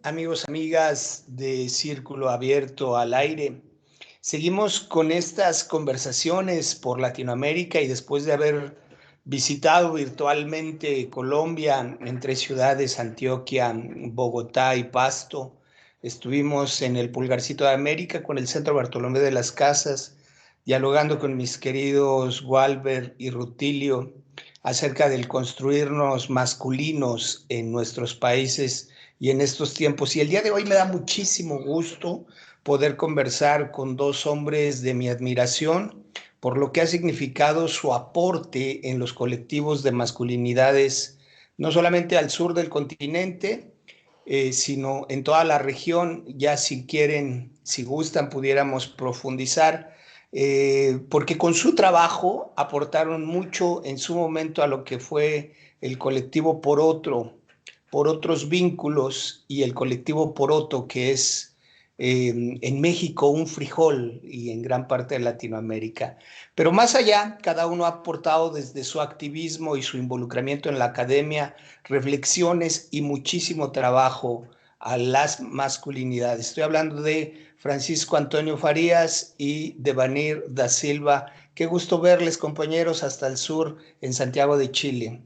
amigos, amigas de Círculo Abierto al Aire. Seguimos con estas conversaciones por Latinoamérica y después de haber visitado virtualmente Colombia, entre ciudades, Antioquia, Bogotá y Pasto, estuvimos en el Pulgarcito de América con el Centro Bartolomé de las Casas, dialogando con mis queridos Walber y Rutilio acerca del construirnos masculinos en nuestros países y en estos tiempos. Y el día de hoy me da muchísimo gusto poder conversar con dos hombres de mi admiración por lo que ha significado su aporte en los colectivos de masculinidades, no solamente al sur del continente, sino en toda la región. Ya si quieren, si gustan, pudiéramos profundizar, porque con su trabajo aportaron mucho en su momento a lo que fue el colectivo por otros vínculos, y el colectivo Poroto, que es en México un frijol y en gran parte de Latinoamérica. Pero más allá, cada uno ha aportado desde su activismo y su involucramiento en la academia reflexiones y muchísimo trabajo a las masculinidades. Estoy hablando de Francisco Antonio Farías y Devanir da Silva. Qué gusto verles, compañeros, hasta el sur, en Santiago de Chile.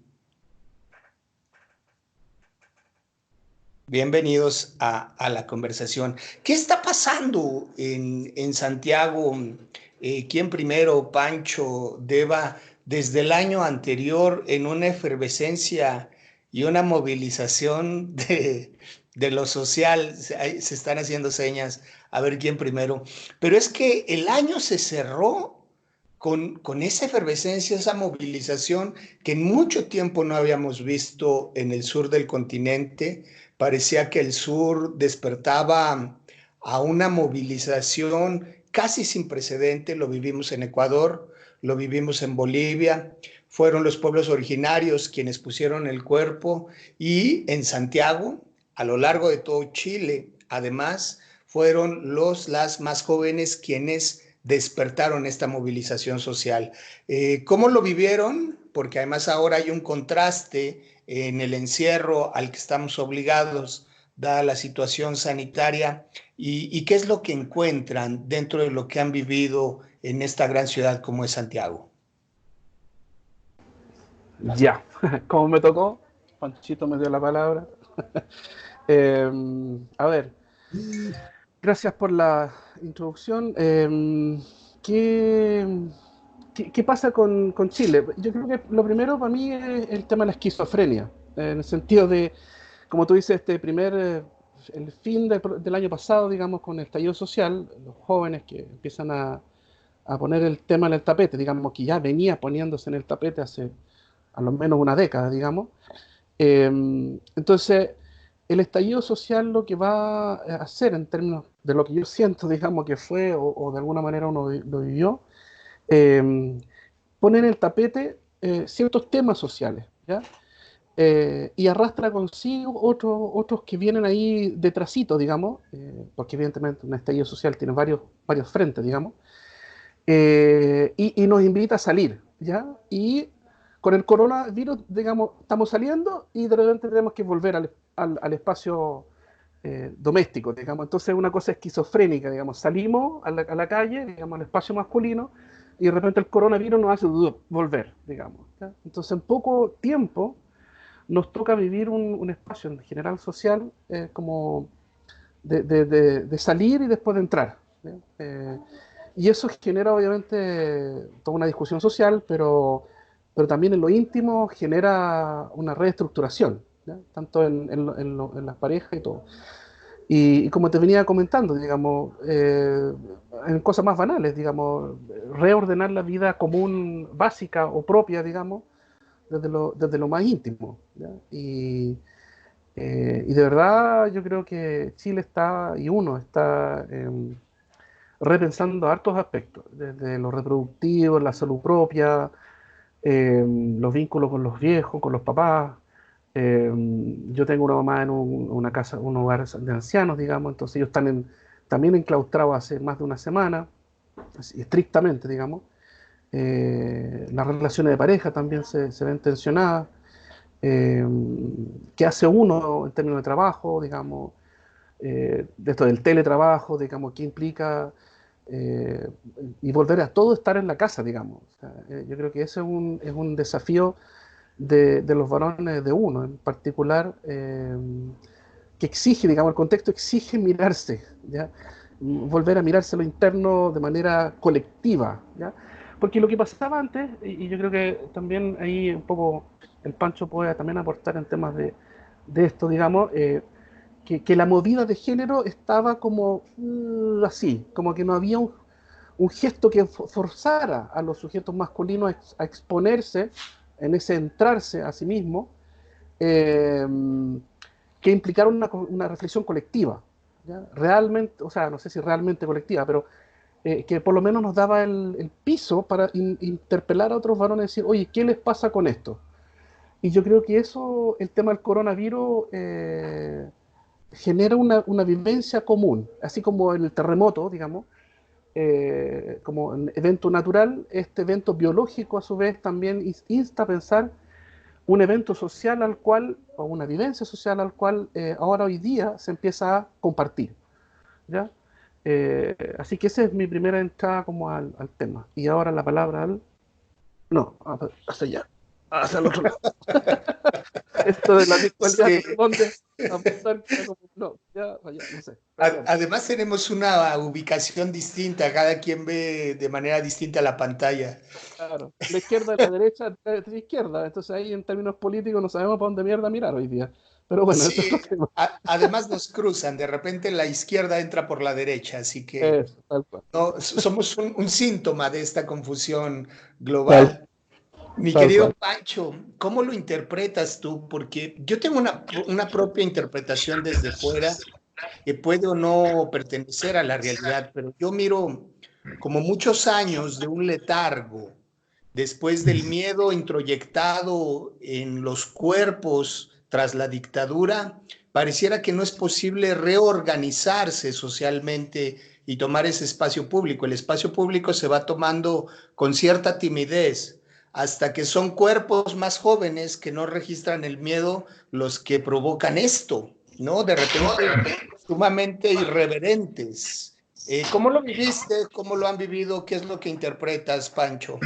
Bienvenidos a la conversación. ¿Qué está pasando en Santiago? ¿Quién primero, Pancho, Deva, desde el año anterior en una efervescencia y una movilización de lo social? Se están haciendo señas a ver quién primero. Pero es que el año se cerró con esa efervescencia, esa movilización que en mucho tiempo no habíamos visto en el sur del continente. Parecía que el sur despertaba a una movilización casi sin precedente. Lo vivimos en Ecuador, lo vivimos en Bolivia, fueron los pueblos originarios quienes pusieron el cuerpo, y en Santiago, a lo largo de todo Chile, además, fueron las más jóvenes quienes despertaron esta movilización social. ¿Cómo lo vivieron? Porque además ahora hay un contraste en el encierro al que estamos obligados, dada la situación sanitaria, y qué es lo que encuentran dentro de lo que han vivido en esta gran ciudad como es Santiago. Ya, como me tocó, Panchito me dio la palabra. A ver, gracias por la introducción. ¿Qué, qué pasa con Chile? Yo creo que lo primero para mí es el tema de la esquizofrenia, en el sentido de, como tú dices, el fin del año pasado, digamos, con el estallido social, los jóvenes que empiezan a poner el tema en el tapete, digamos, que ya venía poniéndose en el tapete hace a lo menos una década, digamos. Entonces, el estallido social lo que va a hacer en términos de lo que yo siento, digamos, que fue o de alguna manera uno lo vivió, eh, pone en el tapete ciertos temas sociales, ¿ya? Y arrastra consigo otros que vienen ahí detrásito, digamos, porque evidentemente un estallido social tiene varios frentes, digamos, y nos invita a salir, ¿ya? Y con el coronavirus, digamos, estamos saliendo y de repente tenemos que volver al espacio doméstico, digamos. Entonces es una cosa esquizofrénica, digamos. Salimos a la calle, digamos, al espacio masculino, y de repente el coronavirus nos hace volver, digamos, ¿ya? Entonces en poco tiempo nos toca vivir un espacio en general social como de salir y después de entrar, ¿ya? Y eso genera obviamente toda una discusión social, pero también en lo íntimo genera una reestructuración, ¿ya? Tanto en las parejas y todo. Y como te venía comentando, digamos, en cosas más banales, digamos, reordenar la vida común, básica o propia, digamos, desde lo más íntimo, ¿ya? Y de verdad yo creo que Chile está, y uno está repensando hartos aspectos, desde lo reproductivo, la salud propia, los vínculos con los viejos, con los papás. Eh, yo tengo una mamá en una casa, un hogar de ancianos, digamos, entonces ellos están también enclaustrados hace más de una semana, así, estrictamente, digamos. Las relaciones de pareja también se ven tensionadas. ¿Qué hace uno en términos de trabajo, digamos? de esto del teletrabajo, digamos, qué implica, eh, y volver a todo estar en la casa, digamos. O sea, yo creo que ese es un desafío de los varones de uno, en particular, que exige, digamos, el contexto exige mirarse, ¿ya? Volver a mirarse lo interno de manera colectiva, ¿ya? Porque lo que pasaba antes, y yo creo que también ahí un poco el Pancho puede también aportar en temas de esto, digamos, que la movida de género estaba como así, como que no había un gesto que forzara a los sujetos masculinos a exponerse, en ese entrarse a sí mismo, eh, que implicara una reflexión colectiva, ¿ya? Realmente, o sea, no sé si realmente colectiva, pero que por lo menos nos daba el piso para interpelar a otros varones y decir, oye, ¿qué les pasa con esto? Y yo creo que eso, el tema del coronavirus, genera una vivencia común, así como el terremoto, digamos, como un evento natural, este evento biológico a su vez también insta a pensar un evento social al cual, o una vivencia social al cual ahora hoy día se empieza a compartir, ¿ya? Así que esa es mi primera entrada como al tema. Y ahora la palabra al... No, hacia allá, hacia el otro lado. Esto de la virtualidad Sí. responde a pensar que era como, no, ya, allá, no sé, perdón. Además tenemos una ubicación distinta, cada quien ve de manera distinta la pantalla. Claro, la izquierda y la derecha, la izquierda, entonces ahí en términos políticos no sabemos para dónde mierda mirar hoy día. Pero bueno, eso es Sí, otro tema. además nos cruzan, de repente la izquierda entra por la derecha, así que Eso, tal cual. no, somos un síntoma de esta confusión Tal, global. Mi tal querido cual. Pancho, ¿cómo lo interpretas tú? Porque yo tengo una propia interpretación desde fuera que puede o no pertenecer a la realidad, pero yo miro como muchos años de un letargo después del miedo introyectado en los cuerpos tras la dictadura, pareciera que no es posible reorganizarse socialmente y tomar ese espacio público. El espacio público se va tomando con cierta timidez hasta que son cuerpos más jóvenes que no registran el miedo los que provocan esto, ¿no? De repente sumamente irreverentes. ¿Cómo lo viviste? ¿Cómo lo han vivido? ¿Qué es lo que interpretas, Pancho?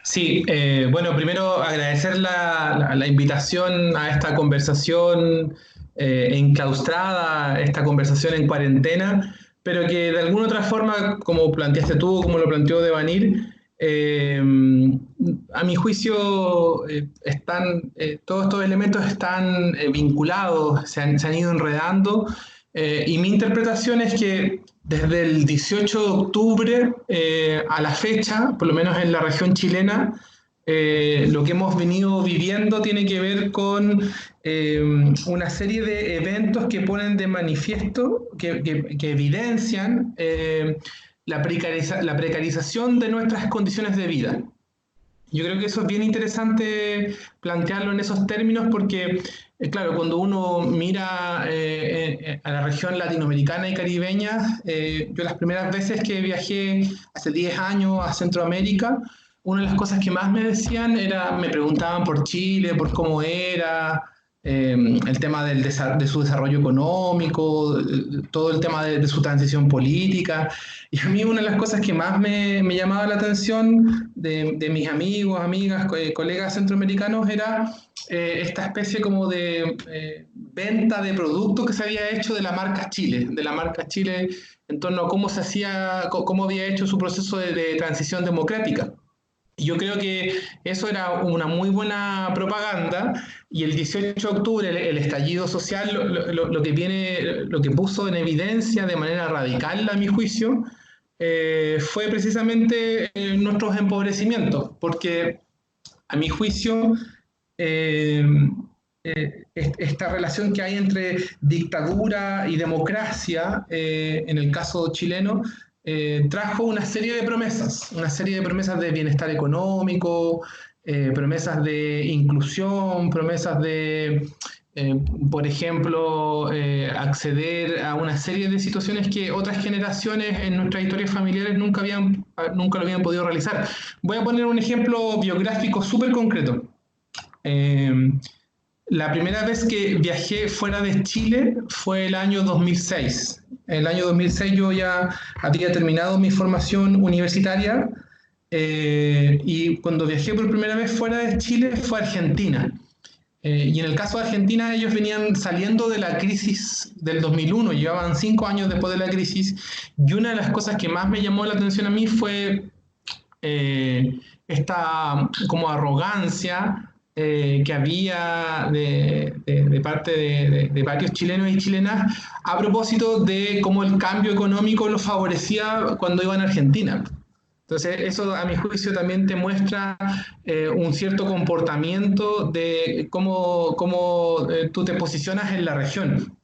Sí, bueno, primero agradecer la invitación a esta conversación enclaustrada, esta conversación en cuarentena, pero que de alguna otra forma, como planteaste tú, como lo planteó Devanir, eh, a mi juicio todos estos elementos están vinculados, se han ido enredando, y mi interpretación es que desde el 18 de octubre a la fecha, por lo menos en la región chilena, lo que hemos venido viviendo tiene que ver con una serie de eventos que ponen de manifiesto, que evidencian la precarización de nuestras condiciones de vida. Yo creo que eso es bien interesante plantearlo en esos términos porque, claro, cuando uno mira a la región latinoamericana y caribeña, yo las primeras veces que viajé hace 10 años a Centroamérica, una de las cosas que más me decían era, me preguntaban por Chile, por cómo era, el tema de su desarrollo económico, todo el tema de su transición política. Y a mí una de las cosas que más me llamaba la atención de mis amigos, amigas, colegas centroamericanos era esta especie como de venta de productos que se había hecho de la marca Chile en torno a cómo se hacía, cómo había hecho su proceso de transición democrática. Y yo creo que eso era una muy buena propaganda y el 18 de octubre el estallido social lo que puso en evidencia de manera radical a mi juicio fue precisamente nuestros empobrecimientos, porque a mi juicio eh, esta relación que hay entre dictadura y democracia, en el caso chileno, trajo una serie de promesas de bienestar económico, promesas de inclusión, promesas de, eh, por ejemplo, acceder a una serie de situaciones que otras generaciones en nuestras historias familiares nunca lo habían podido realizar. Voy a poner un ejemplo biográfico súper concreto. Eh, La primera vez que viajé fuera de Chile fue el año 2006. El año 2006 yo ya había terminado mi formación universitaria y cuando viajé por primera vez fuera de Chile fue a Argentina. Y en el caso de Argentina, ellos venían saliendo de la crisis del 2001, llevaban 5 años después de la crisis, y una de las cosas que más me llamó la atención a mí fue esta como arrogancia que había de parte de varios chilenos y chilenas a propósito de cómo el cambio económico los favorecía cuando iban a Argentina. Entonces, eso a mi juicio también te muestra un cierto comportamiento de cómo tú te posicionas en la región.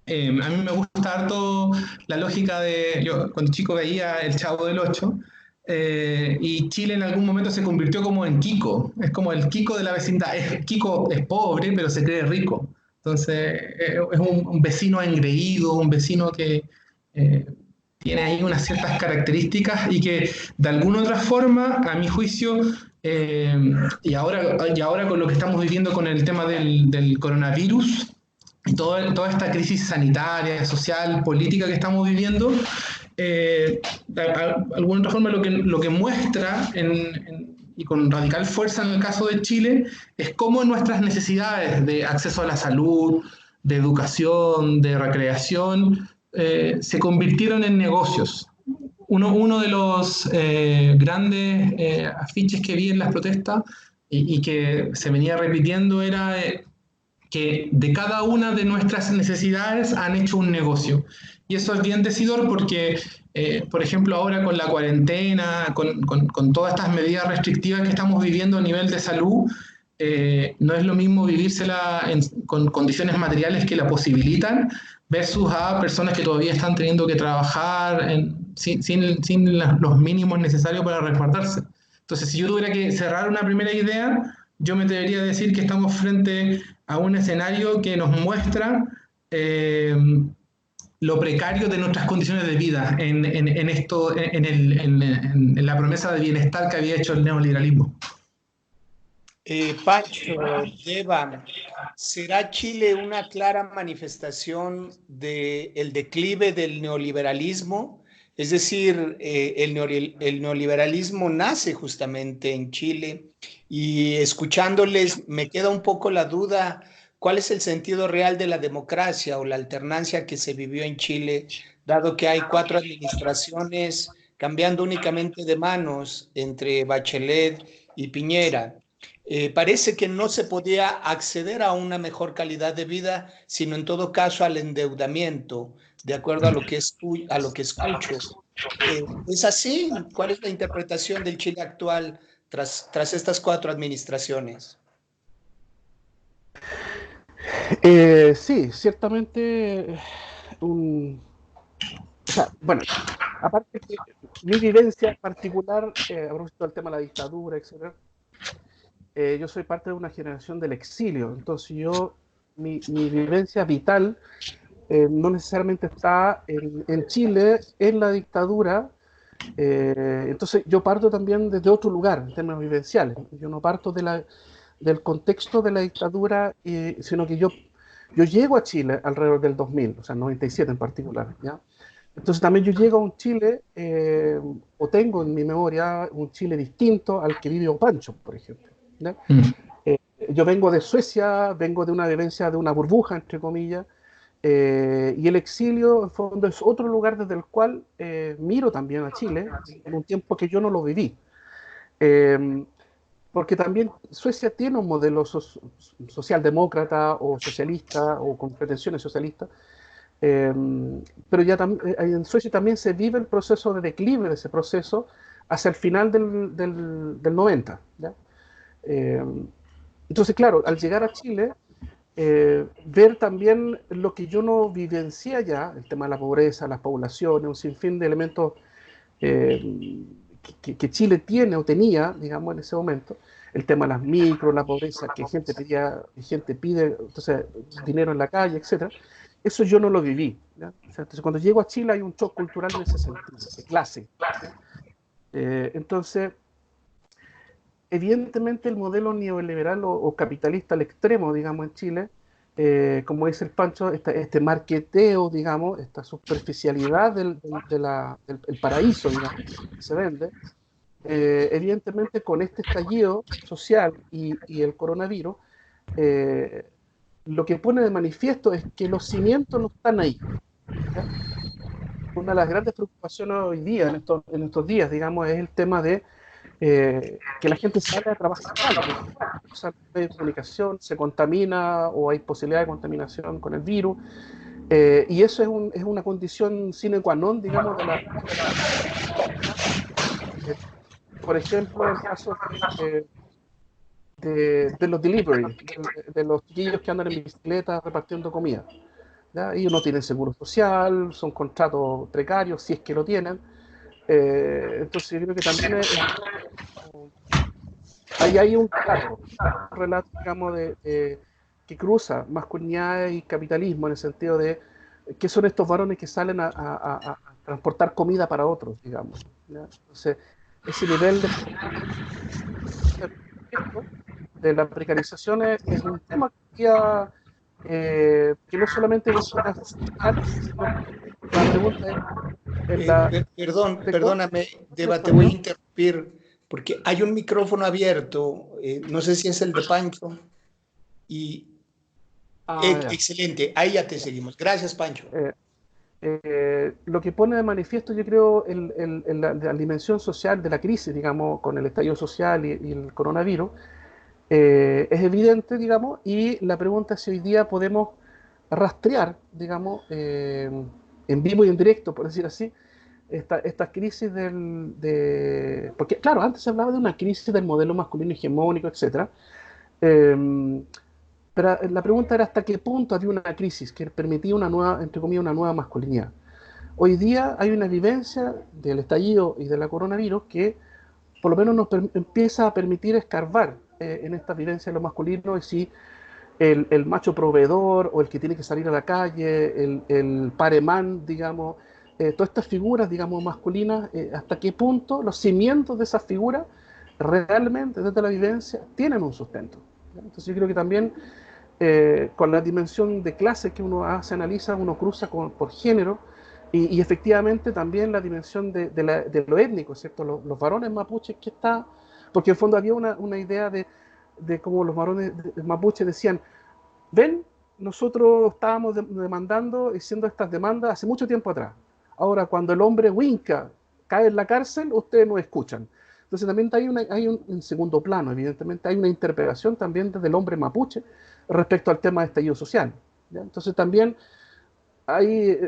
A mí me gusta harto la lógica de, yo cuando chico veía El Chavo del Ocho, y Chile en algún momento se convirtió como en Kiko, es como el Kiko de la vecindad. Kiko es pobre, pero se cree rico. Entonces, es un vecino engreído, un vecino que eh, tiene ahí unas ciertas características y que de alguna otra forma, a mi juicio, y ahora con lo que estamos viviendo con el tema del coronavirus, y toda esta crisis sanitaria, social, política que estamos viviendo, de alguna otra forma lo que muestra y con radical fuerza en el caso de Chile es cómo nuestras necesidades de acceso a la salud, de educación, de recreación, se convirtieron en negocios. Uno de los grandes afiches que vi en las protestas y que se venía repitiendo era que de cada una de nuestras necesidades han hecho un negocio. Y eso es bien decidor porque, por ejemplo, ahora con la cuarentena, con todas estas medidas restrictivas que estamos viviendo a nivel de salud, no es lo mismo vivírsela con condiciones materiales que la posibilitan versus a personas que todavía están teniendo que trabajar sin los mínimos necesarios para resguardarse. Entonces, si yo tuviera que cerrar una primera idea, yo me debería decir que estamos frente a un escenario que nos muestra lo precario de nuestras condiciones de vida en la promesa de bienestar que había hecho el neoliberalismo. Pancho, Deva, ¿será Chile una clara manifestación del declive del neoliberalismo? Es decir, el neoliberalismo nace justamente en Chile y escuchándoles me queda un poco la duda, ¿cuál es el sentido real de la democracia o la alternancia que se vivió en Chile, dado que hay 4 administraciones cambiando únicamente de manos entre Bachelet y Piñera? Parece que no se podía acceder a una mejor calidad de vida, sino en todo caso al endeudamiento, de acuerdo a lo que escucho. ¿Es así? ¿Cuál es la interpretación del Chile actual tras estas 4 administraciones? Sí, ciertamente o sea, bueno, aparte que mi vivencia particular, a propósito del tema de la dictadura, etcétera, yo soy parte de una generación del exilio, entonces mi vivencia vital no necesariamente está en Chile, en la dictadura, entonces yo parto también desde otro lugar, en términos vivenciales, yo no parto del contexto de la dictadura, sino que yo llego a Chile alrededor del 2000, o sea, 97 en particular, ¿ya? Entonces también yo llego a un Chile, o tengo en mi memoria un Chile distinto al que vivió Pancho, por ejemplo, ¿ya? Eh, yo vengo de Suecia, vengo de una vivencia de una burbuja, entre comillas, y el exilio, en fondo, es otro lugar desde el cual miro también a Chile, en un tiempo que yo no lo viví. Eh, Porque también Suecia tiene un modelo socialdemócrata o socialista o con pretensiones socialistas, eh, pero ya en Suecia también se vive el proceso de declive de ese proceso hacia el final del 90, ¿ya? Eh, entonces, claro, al llegar a Chile, ver también lo que yo no vivencia ya, el tema de la pobreza, las poblaciones, un sinfín de elementos eh, que Chile tiene o tenía, digamos, en ese momento, el tema de las micros, la pobreza, que gente pide, entonces, dinero en la calle, etcétera. Eso yo no lo viví, ¿ya? O sea, entonces, cuando llego a Chile hay un shock cultural en ese sentido, de clase, ¿ya? Entonces, evidentemente el modelo neoliberal o capitalista al extremo, digamos, en Chile, como dice el Pancho, este marketeo, digamos, esta superficialidad del paraíso, digamos, que se vende, evidentemente con este estallido social y el coronavirus, eh, lo que pone de manifiesto es que los cimientos no están ahí. ¿Ya? Una de las grandes preocupaciones hoy día, en estos días, digamos, es el tema de que la gente sale a trabajar mal, usa los medios de comunicación, se contamina o hay posibilidad de contaminación con el virus, y eso es una condición sine qua non, digamos, eh, por ejemplo, el caso de los delivery, de los chiquillos que andan en bicicleta repartiendo comida. ¿Ya? Ellos no tienen seguro social, son contratos precarios, si es que lo tienen. Entonces yo creo que también ahí hay un relato, digamos, que cruza masculinidad y capitalismo en el sentido de que son estos varones que salen a transportar comida para otros, digamos. ¿Ya? Entonces, ese nivel de la precarización es un tema que no solamente es una fiscal, sino que la pregunta es, en Perdón, ¿de cómo perdóname, Deba, te esto, voy a no? interrumpir porque hay un micrófono abierto, no sé si es el de Pancho, y Ah, ya. excelente, ahí ya te seguimos. Gracias, Pancho. Eh, lo que pone de manifiesto, yo creo, la dimensión social de la crisis, digamos, con el estallido social y el coronavirus, es evidente, digamos, y la pregunta es si hoy día podemos rastrear, digamos, en vivo y en directo, por decir así, esta crisis porque, claro, antes se hablaba de una crisis del modelo masculino hegemónico, etcétera, pero la pregunta era hasta qué punto había una crisis que permitía una nueva, entre comillas, una nueva masculinidad. Hoy día hay una vivencia del estallido y de la coronavirus que por lo menos empieza a permitir escarbar en esta vivencia de lo masculino y si el macho proveedor o el que tiene que salir a la calle, el paremán, digamos, todas estas figuras, digamos, masculinas, hasta qué punto los cimientos de esas figuras realmente desde la vivencia tienen un sustento. ¿Ya? Entonces yo creo que también con la dimensión de clase que uno se analiza, uno cruza por género y efectivamente también la dimensión de lo étnico, ¿cierto? Los varones mapuches que está, porque en el fondo había una idea de cómo los varones mapuches decían, ven, nosotros estábamos demandando, haciendo estas demandas hace mucho tiempo atrás. Ahora, cuando el hombre Winca cae en la cárcel, ustedes no escuchan. Entonces también hay un en segundo plano, evidentemente, hay una interpelación también desde el hombre mapuche respecto al tema de estallido social. ¿Ya? Entonces también hay,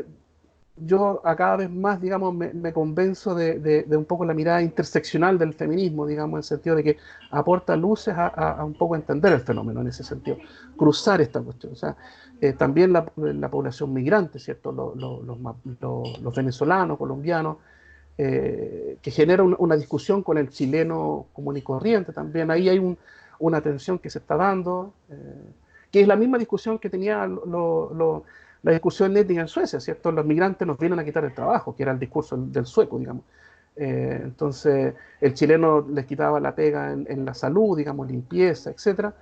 yo a cada vez más, digamos, me convenzo de un poco la mirada interseccional del feminismo, digamos, en el sentido de que aporta luces a un poco entender el fenómeno en ese sentido, cruzar esta cuestión. O sea, también la población migrante, ¿cierto? Los venezolanos, colombianos, que genera una discusión con el chileno común y corriente también. Ahí hay una tensión que se está dando, que es la misma discusión que tenía la discusión étnica en Suecia, ¿cierto? Los migrantes nos vienen a quitar el trabajo, que era el discurso del sueco, digamos. Entonces, el chileno les quitaba la pega en la salud, digamos, limpieza, etcétera.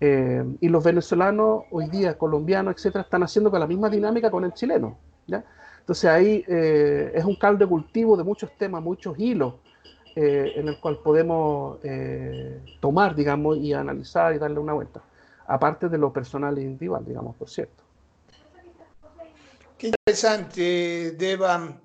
Y los venezolanos, hoy día, colombianos, etcétera, están haciendo con la misma dinámica con el chileno, ¿ya? Entonces ahí es un caldo de cultivo de muchos temas, muchos hilos, en el cual podemos tomar, digamos, y analizar y darle una vuelta. Aparte de lo personal e individual, digamos, por cierto. Qué interesante, Deba.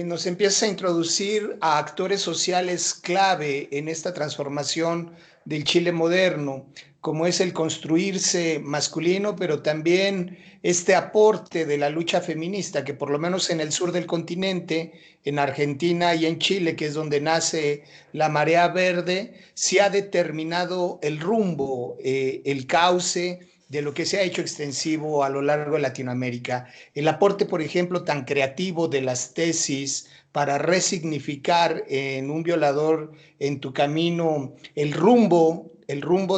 Nos empieza a introducir a actores sociales clave en esta transformación del Chile moderno, como es el construirse masculino, pero también este aporte de la lucha feminista, que por lo menos en el sur del continente, en Argentina y en Chile, que es donde nace la marea verde, se ha determinado el rumbo, el cauce de lo que se ha hecho extensivo a lo largo de Latinoamérica. El aporte, por ejemplo, tan creativo de las tesis para resignificar en Un violador en tu camino el rumbo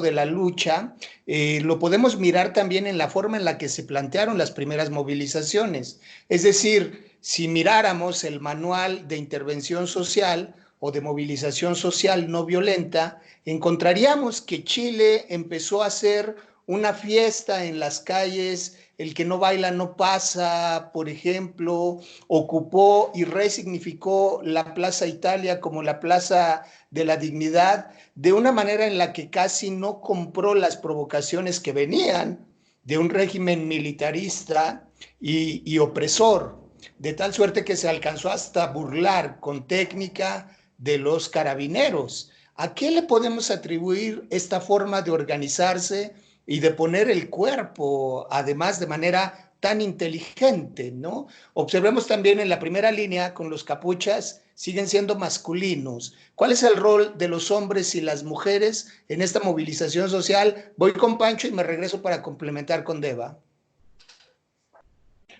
de la lucha, lo podemos mirar también en la forma en la que se plantearon las primeras movilizaciones. Es decir, si miráramos el manual de intervención social, o de movilización social no violenta, encontraríamos que Chile empezó a hacer una fiesta en las calles, el que no baila no pasa, por ejemplo, ocupó y resignificó la Plaza Italia como la Plaza de la Dignidad, de una manera en la que casi no compró las provocaciones que venían de un régimen militarista y opresor, de tal suerte que se alcanzó hasta burlar con técnica de los carabineros. ¿A qué le podemos atribuir esta forma de organizarse y de poner el cuerpo, además de manera tan inteligente, ¿no? Observemos también en la primera línea con los capuchas, siguen siendo masculinos. ¿Cuál es el rol de los hombres y las mujeres en esta movilización social? Voy con Pancho y me regreso para complementar con Deva.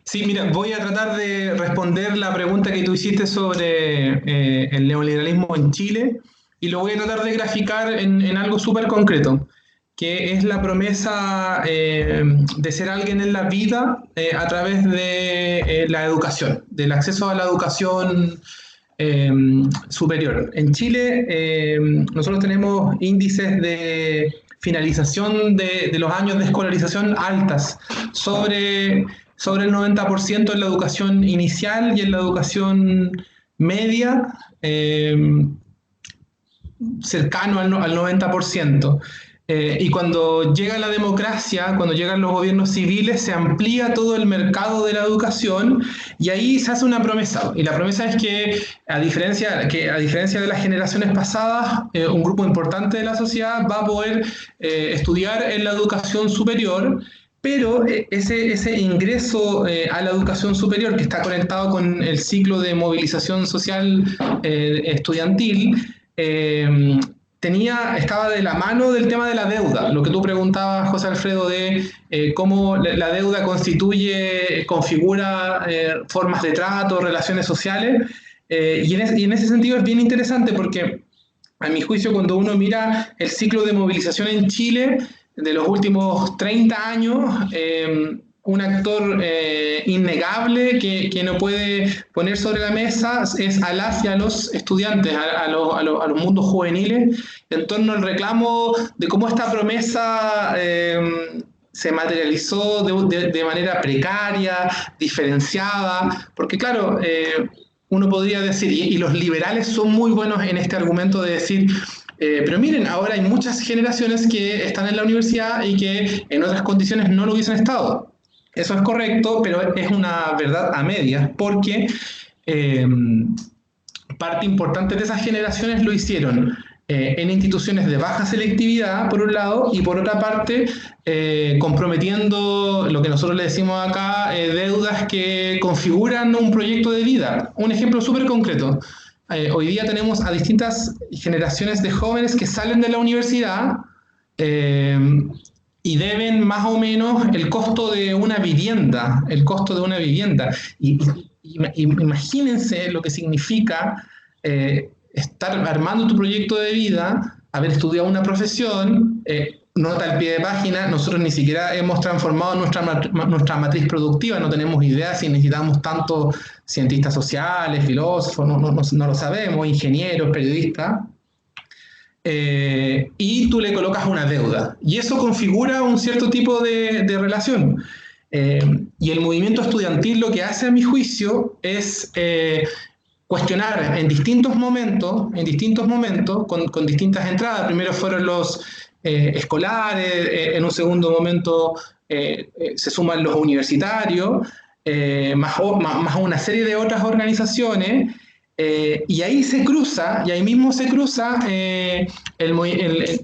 Sí, mira, voy a tratar de responder la pregunta que tú hiciste sobre el neoliberalismo en Chile y lo voy a tratar de graficar en algo súper concreto, que es la promesa de ser alguien en la vida a través de la educación, del acceso a la educación superior. En Chile nosotros tenemos índices de finalización de los años de escolarización altas, sobre el 90% en la educación inicial y en la educación media, cercano al 90%. Y cuando llega la democracia, cuando llegan los gobiernos civiles, se amplía todo el mercado de la educación y ahí se hace una promesa. Y la promesa es que, a diferencia de las generaciones pasadas, un grupo importante de la sociedad va a poder estudiar en la educación superior, pero ese ingreso a la educación superior, que está conectado con el ciclo de movilización social estudiantil, estaba de la mano del tema de la deuda, lo que tú preguntabas, José Alfredo, de cómo la deuda configura formas de trato, relaciones sociales, y en ese sentido es bien interesante porque, a mi juicio, cuando uno mira el ciclo de movilización en Chile de los últimos 30 años, un actor innegable que no puede poner sobre la mesa es a las y a los estudiantes, a los mundos juveniles, en torno al reclamo de cómo esta promesa se materializó de manera precaria, diferenciada, porque claro, uno podría decir, y los liberales son muy buenos en este argumento de decir, pero miren, ahora hay muchas generaciones que están en la universidad y que en otras condiciones no lo hubiesen estado. Eso es correcto, pero es una verdad a medias, porque parte importante de esas generaciones lo hicieron en instituciones de baja selectividad, por un lado, y por otra parte, comprometiendo lo que nosotros le decimos acá, deudas que configuran un proyecto de vida. Un ejemplo súper concreto. Hoy día tenemos a distintas generaciones de jóvenes que salen de la universidad y deben más o menos el costo de una vivienda, Y imagínense lo que significa estar armando tu proyecto de vida, haber estudiado una profesión, nota al pie de página, nosotros ni siquiera hemos transformado nuestra matriz productiva, no tenemos idea si necesitamos tantos cientistas sociales, filósofos, no lo sabemos, ingenieros, periodistas. Y tú le colocas una deuda. Y eso configura un cierto tipo de relación. Y el movimiento estudiantil lo que hace, a mi juicio, es cuestionar en distintos momentos con distintas entradas. Primero fueron los escolares, en un segundo momento se suman los universitarios, más una serie de otras organizaciones. Y ahí mismo se cruza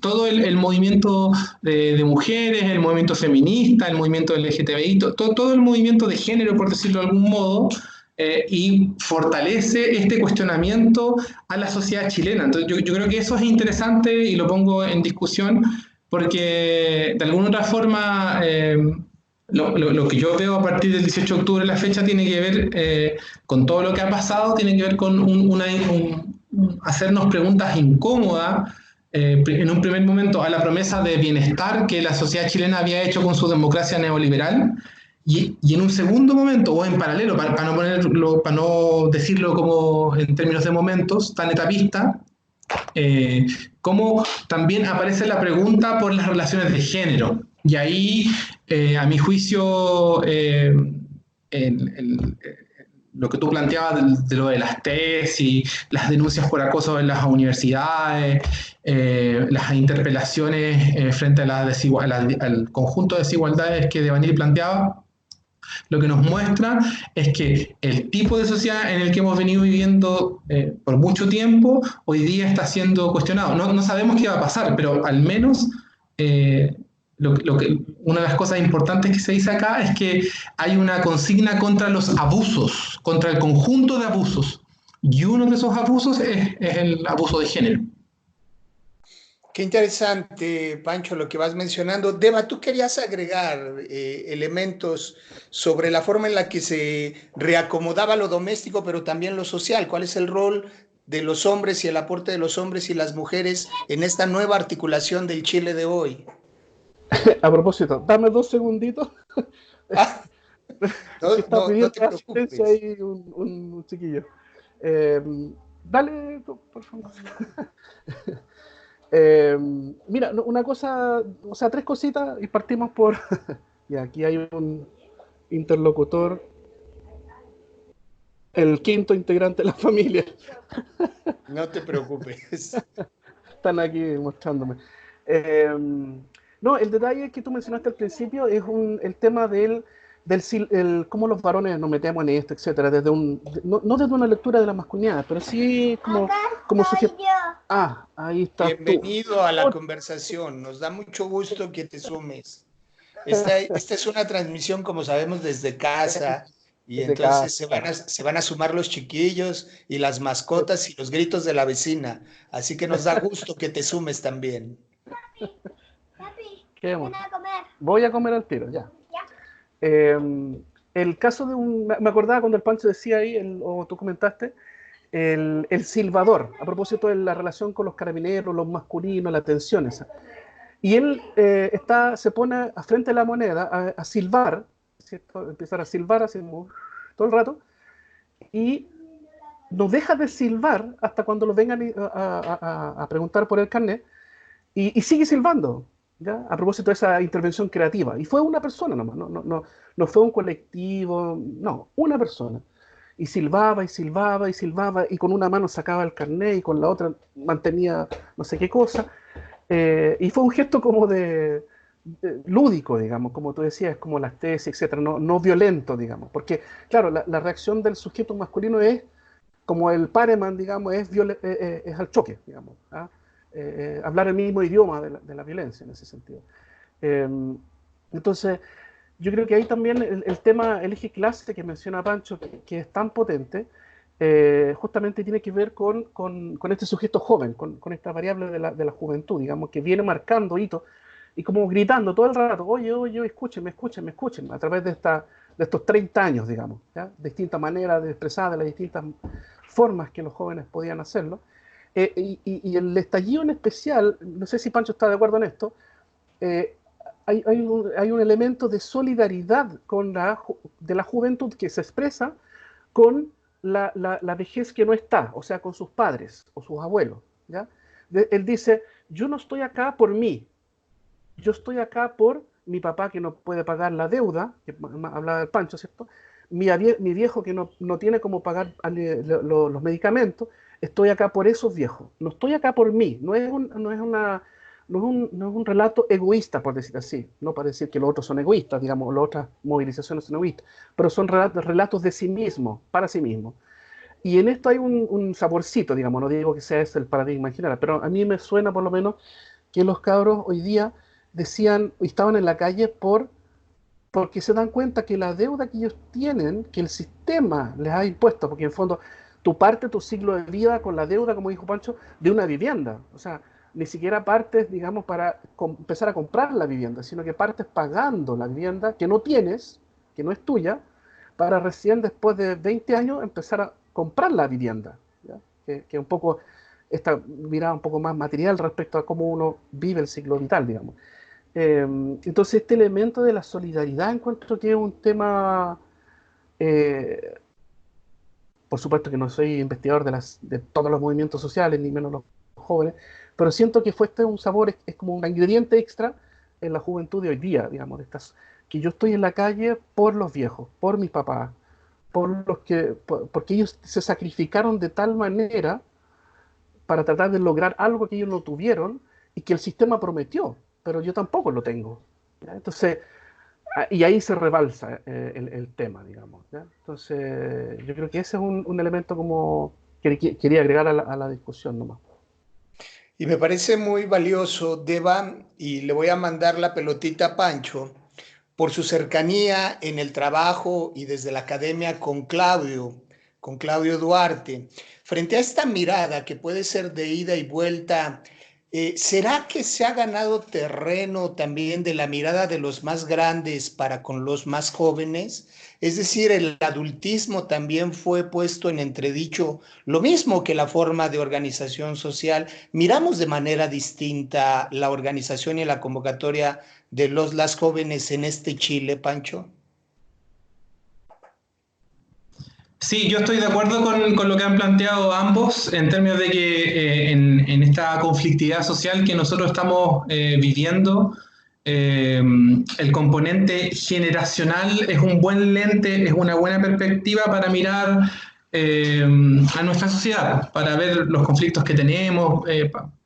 todo el movimiento de mujeres, el movimiento feminista, el movimiento LGTBI, todo el movimiento de género, por decirlo de algún modo, y fortalece este cuestionamiento a la sociedad chilena. Entonces yo creo que eso es interesante y lo pongo en discusión porque de alguna otra forma lo que yo veo a partir del 18 de octubre, la fecha, tiene que ver con todo lo que ha pasado, tiene que ver con hacernos preguntas incómodas, en un primer momento a la promesa de bienestar que la sociedad chilena había hecho con su democracia neoliberal, Y en un segundo momento, o en paralelo, para no decirlo como en términos de momentos, tan etapista, cómo también aparece la pregunta por las relaciones de género. Y ahí, a mi juicio, lo que tú planteabas de lo de las tesis, las denuncias por acoso en las universidades, las interpelaciones frente a al conjunto de desigualdades que Devanir planteaba, lo que nos muestra es que el tipo de sociedad en el que hemos venido viviendo por mucho tiempo hoy día está siendo cuestionado. No sabemos qué va a pasar, pero al menos una de las cosas importantes que se dice acá es que hay una consigna contra los abusos, contra el conjunto de abusos. Y uno de esos abusos es el abuso de género. Qué interesante, Pancho, lo que vas mencionando. Deva, tú querías agregar elementos sobre la forma en la que se reacomodaba lo doméstico, pero también lo social. ¿Cuál es el rol de los hombres y el aporte de los hombres y las mujeres en esta nueva articulación del Chile de hoy? A propósito, dame 2 segunditos. Ah, Está no pidiendo te asistencia preocupes. ahí un chiquillo. Dale, por favor. Mira, una cosa, o sea, 3 cositas y partimos por... Y aquí hay un interlocutor, el quinto integrante de la familia. No te preocupes. Están aquí mostrándome. No, el detalle que tú mencionaste al principio es el tema cómo los varones nos metemos en esto, etcétera, no desde una lectura de la masculinidad, pero sí como sujeto. Ah, ahí estás tú. Bienvenido a la conversación. Nos da mucho gusto que te sumes. Esta es una transmisión, como sabemos, desde casa y Desde entonces casa. se van a sumar los chiquillos y las mascotas y los gritos de la vecina. Así que nos da gusto que te sumes también. ¿Qué vamos? Voy a comer al tiro, ya. El caso me acordaba cuando el Pancho decía ahí, o tú comentaste, el silbador, a propósito de la relación con los carabineros, los masculinos, la tensión esa. Y él se pone a frente de la moneda a silbar, ¿cierto? Empezar a silbar así todo el rato, y no deja de silbar hasta cuando lo vengan a preguntar por el carnet, y sigue silbando, ¿ya? A propósito de esa intervención creativa. Y fue una persona nomás, no fue un colectivo, no, una persona. Y silbaba y silbaba y silbaba, y con una mano sacaba el carnet y con la otra mantenía no sé qué cosa. Y fue un gesto como de lúdico, digamos, como tú decías, como las tesis, etcétera, no violento, digamos. Porque, claro, la reacción del sujeto masculino es, como el Pareman, digamos, es al choque, digamos. ¿Ah? Hablar el mismo idioma de la violencia en ese sentido. Eh, entonces, yo creo que ahí también el tema, el eje clase que menciona Pancho, que es tan potente, justamente tiene que ver con este sujeto joven, con esta variable de la juventud, digamos, que viene marcando hitos y como gritando todo el rato, oye, oye, escúchenme, escúchenme, escúchenme, a través de estos 30 años, digamos, ¿ya? Distintas maneras de expresar, de las distintas formas que los jóvenes podían hacerlo. Y el estallido en especial, no sé si Pancho está de acuerdo en esto, eh, hay un elemento de solidaridad de la juventud que se expresa con la vejez que no está, o sea, con sus padres o sus abuelos. ¿Ya? Él dice, yo no estoy acá por mí, yo estoy acá por mi papá que no puede pagar la deuda, que hablaba del Pancho, ¿cierto? Mi viejo que no tiene cómo pagar los medicamentos, estoy acá por esos viejos, no estoy acá por mí, no es un relato egoísta, por decir así, no para decir que los otros son egoístas, digamos, las otras movilizaciones son egoístas, pero son relatos de sí mismo, para sí mismo. Y en esto hay un saborcito, digamos, no digo que sea ese el paradigma en general, pero a mí me suena por lo menos que los cabros hoy día decían, estaban en la calle porque se dan cuenta que la deuda que ellos tienen, que el sistema les ha impuesto, porque en el fondo tú partes tu ciclo de vida con la deuda, como dijo Pancho, de una vivienda. O sea, ni siquiera partes, digamos, para empezar a comprar la vivienda, sino que partes pagando la vivienda que no tienes, que no es tuya, para recién después de 20 años empezar a comprar la vivienda. ¿Ya? Que un poco esta mirada un poco más material respecto a cómo uno vive el ciclo vital, digamos. Entonces este elemento de la solidaridad encuentro que es un tema, eh, por supuesto que no soy investigador de todos los movimientos sociales, ni menos los jóvenes, pero siento que fue este un sabor, es como un ingrediente extra en la juventud de hoy día, digamos, que yo estoy en la calle por los viejos, por mis papás, porque ellos se sacrificaron de tal manera para tratar de lograr algo que ellos no tuvieron y que el sistema prometió, pero yo tampoco lo tengo, ¿ya? Entonces, y ahí se rebalsa el tema, digamos, ¿ya? Entonces, yo creo que ese es un elemento como que quería agregar a la discusión nomás. Y me parece muy valioso, Deva, y le voy a mandar la pelotita a Pancho, por su cercanía en el trabajo y desde la academia con Claudio Duarte. Frente a esta mirada que puede ser de ida y vuelta, ¿será que se ha ganado terreno también de la mirada de los más grandes para con los más jóvenes? Es decir, el adultismo también fue puesto en entredicho, lo mismo que la forma de organización social. Miramos de manera distinta la organización y la convocatoria de las jóvenes en este Chile, Pancho. Sí, yo estoy de acuerdo con lo que han planteado ambos en términos de que en esta conflictividad social que nosotros estamos viviendo, el componente generacional es un buen lente, es una buena perspectiva para mirar a nuestra sociedad, para ver los conflictos que tenemos,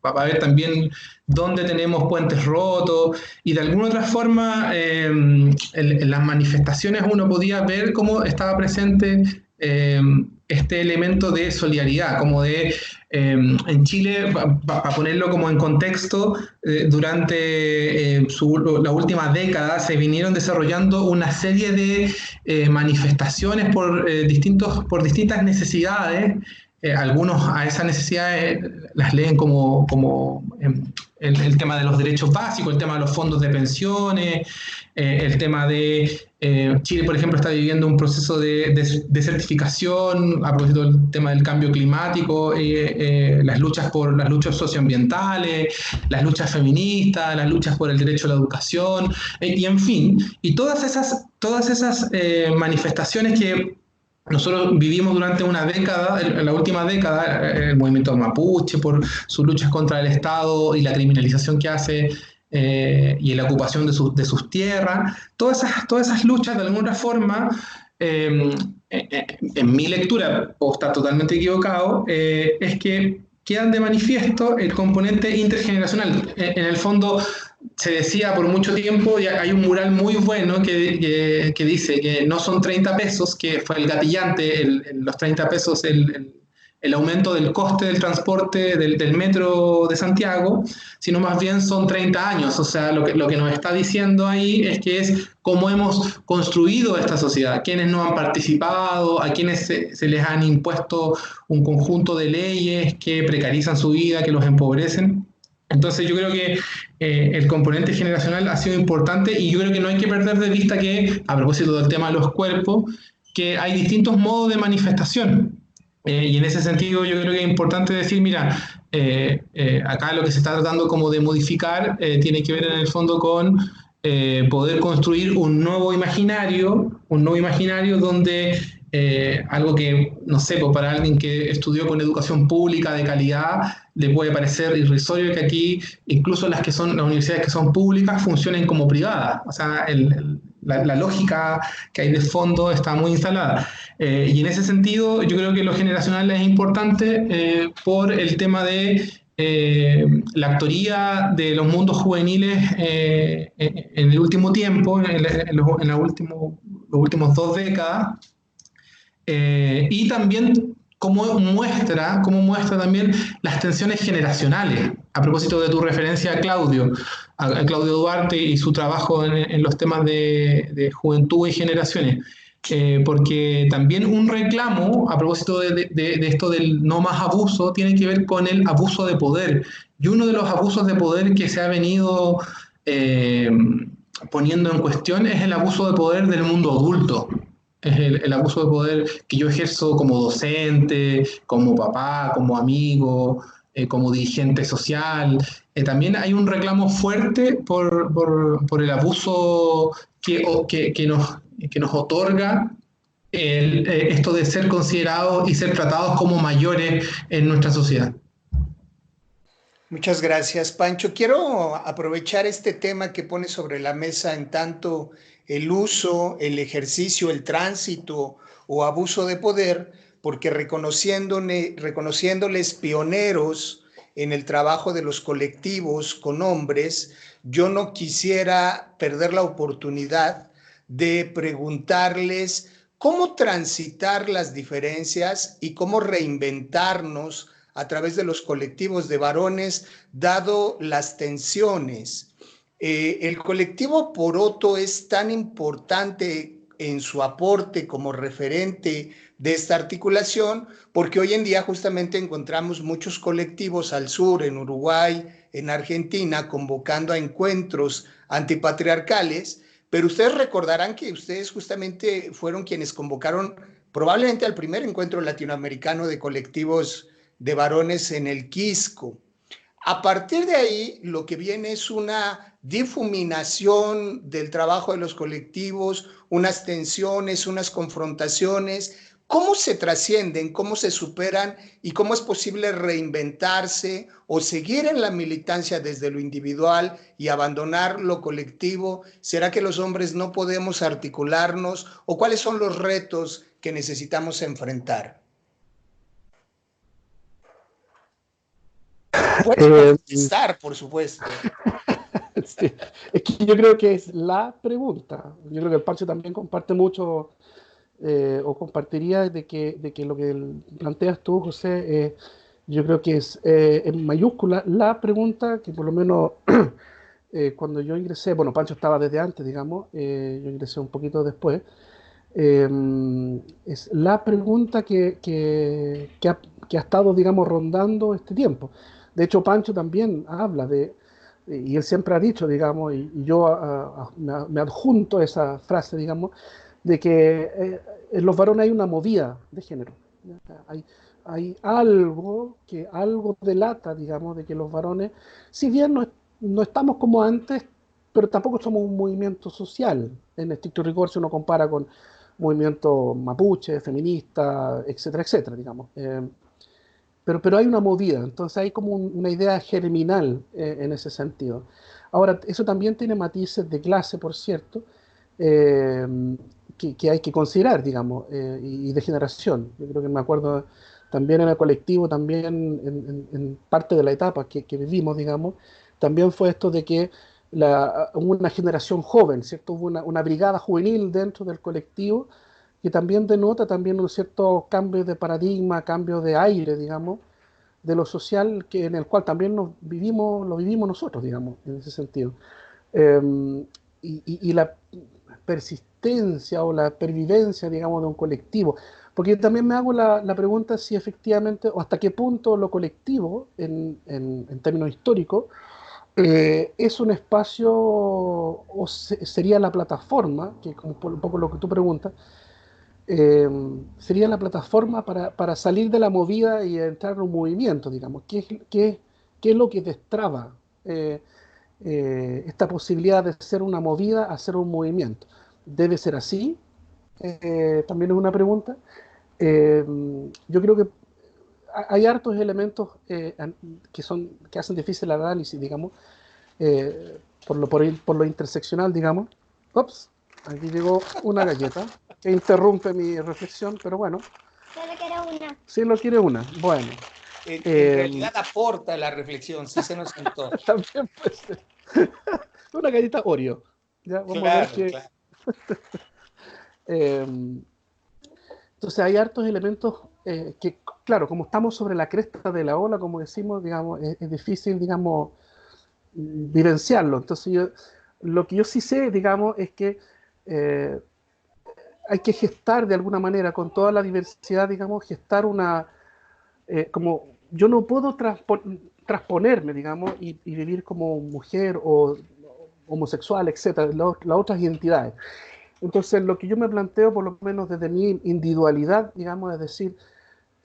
para ver también dónde tenemos puentes rotos y de alguna otra forma en las manifestaciones uno podía ver cómo estaba presente este elemento de solidaridad, como en Chile, para ponerlo como en contexto, durante la última década se vinieron desarrollando una serie de manifestaciones por distintas necesidades. Algunos a esas necesidades las leen como el tema de los derechos básicos, el tema de los fondos de pensiones, el tema de Chile, por ejemplo, está viviendo un proceso de certificación a propósito del tema del cambio climático, las luchas socioambientales, las luchas feministas, las luchas por el derecho a la educación, y en fin, y todas esas manifestaciones que nosotros vivimos durante una década, en la última década, el movimiento mapuche por sus luchas contra el Estado y la criminalización que hace y la ocupación de sus tierras, todas esas luchas de alguna forma, en mi lectura, puedo estar totalmente equivocado, es que quedan de manifiesto el componente intergeneracional. En el fondo, se decía por mucho tiempo, y hay un mural muy bueno que dice que no son 30 pesos, que fue el gatillante, los 30 pesos, el aumento del coste del transporte del metro de Santiago, sino más bien son 30 años. O sea, lo que nos está diciendo ahí es que es cómo hemos construido esta sociedad, quienes no han participado, a quienes se les han impuesto un conjunto de leyes que precarizan su vida, que los empobrecen. Entonces yo creo que el componente generacional ha sido importante y yo creo que no hay que perder de vista que, a propósito del tema de los cuerpos, que hay distintos modos de manifestación. Y en ese sentido yo creo que es importante decir, mira, acá lo que se está tratando como de modificar tiene que ver en el fondo con poder construir un nuevo imaginario donde algo que, no sé, pues para alguien que estudió con educación pública de calidad, le puede parecer irrisorio que aquí, incluso las universidades que son públicas, funcionen como privadas. O sea, la lógica que hay de fondo está muy instalada. Y en ese sentido, yo creo que lo generacional es importante por el tema de la actoría de los mundos juveniles en el último tiempo, en los últimos 2 décadas, y también cómo muestra también las tensiones generacionales. A propósito de tu referencia a Claudio Duarte y su trabajo en los temas de juventud y generaciones. Porque también un reclamo, a propósito de esto del no más abuso, tiene que ver con el abuso de poder. Y uno de los abusos de poder que se ha venido poniendo en cuestión es el abuso de poder del mundo adulto. Es el abuso de poder que yo ejerzo como docente, como papá, como amigo, como dirigente social. También hay un reclamo fuerte por el abuso que nos otorga esto de ser considerados y ser tratados como mayores en nuestra sociedad. Muchas gracias, Pancho. Quiero aprovechar este tema que pone sobre la mesa en tanto el uso, el ejercicio, el tránsito o abuso de poder, porque reconociéndoles pioneros en el trabajo de los colectivos con hombres, yo no quisiera perder la oportunidad de preguntarles cómo transitar las diferencias y cómo reinventarnos a través de los colectivos de varones, dado las tensiones. El colectivo Poroto es tan importante en su aporte como referente de esta articulación, porque hoy en día justamente encontramos muchos colectivos al sur, en Uruguay, en Argentina, convocando a encuentros antipatriarcales, pero ustedes recordarán que ustedes justamente fueron quienes convocaron probablemente al primer encuentro latinoamericano de colectivos de varones en el Quisco. A partir de ahí, lo que viene es una difuminación del trabajo de los colectivos, unas tensiones, unas confrontaciones. ¿Cómo se trascienden, cómo se superan y cómo es posible reinventarse o seguir en la militancia desde lo individual y abandonar lo colectivo? ¿Será que los hombres no podemos articularnos o cuáles son los retos que necesitamos enfrentar? Puedes contestar, por supuesto. Sí. Es que yo creo que es la pregunta. Yo creo que el Pancho también comparte mucho, o compartiría de que lo que planteas tú, José, yo creo que es en mayúscula la pregunta que por lo menos cuando yo ingresé, bueno, Pancho estaba desde antes, digamos, yo ingresé un poquito después, es la pregunta que ha estado, digamos, rondando este tiempo. De hecho, Pancho también habla y él siempre ha dicho, digamos, y yo me adjunto a esa frase, digamos, de que en los varones hay una movida de género. Hay algo delata, digamos, de que los varones, si bien no estamos como antes, pero tampoco somos un movimiento social, en estricto rigor, si uno compara con movimiento mapuche, feminista, etcétera, etcétera, digamos. Pero hay una movida, entonces hay como una idea germinal en ese sentido. Ahora, eso también tiene matices de clase, por cierto, eh, que hay que considerar, digamos, y de generación. Yo creo que me acuerdo también en el colectivo, también en parte de la etapa que vivimos, digamos, también fue esto de que hubo una generación joven, ¿cierto? Hubo una brigada juvenil dentro del colectivo que también denota también un cierto cambio de paradigma, cambio de aire, digamos, de lo social en el cual también lo vivimos nosotros, digamos, en ese sentido. Y la persistencia o la pervivencia, digamos, de un colectivo. Porque yo también me hago la pregunta si efectivamente, o hasta qué punto lo colectivo, en términos históricos, es un espacio, o sería la plataforma, que como un poco lo que tú preguntas, sería la plataforma para salir de la movida y entrar en un movimiento, digamos. ¿Qué es lo que destraba esta posibilidad de ser una movida a ser un movimiento? ¿Debe ser así? También es una pregunta. Yo creo que hay hartos elementos que hacen difícil el análisis, digamos, por lo interseccional, digamos. Ups, aquí llegó una galleta que interrumpe mi reflexión, pero bueno. Solo quiero una. Sí, lo quiere una. Bueno. En realidad aporta la reflexión, sí se nos sentó. También puede ser. Una galleta Oreo. Ya, vamos a ver que... Claro. Entonces hay hartos elementos que, claro, como estamos sobre la cresta de la ola, como decimos, digamos, es difícil, digamos, vivenciarlo. Entonces lo que yo sí sé, digamos, es que hay que gestar de alguna manera, con toda la diversidad, digamos, gestar como yo no puedo transponerme, digamos, y vivir como mujer o homosexual, etcétera, las otras identidades. Entonces, lo que yo me planteo, por lo menos desde mi individualidad, digamos, es decir,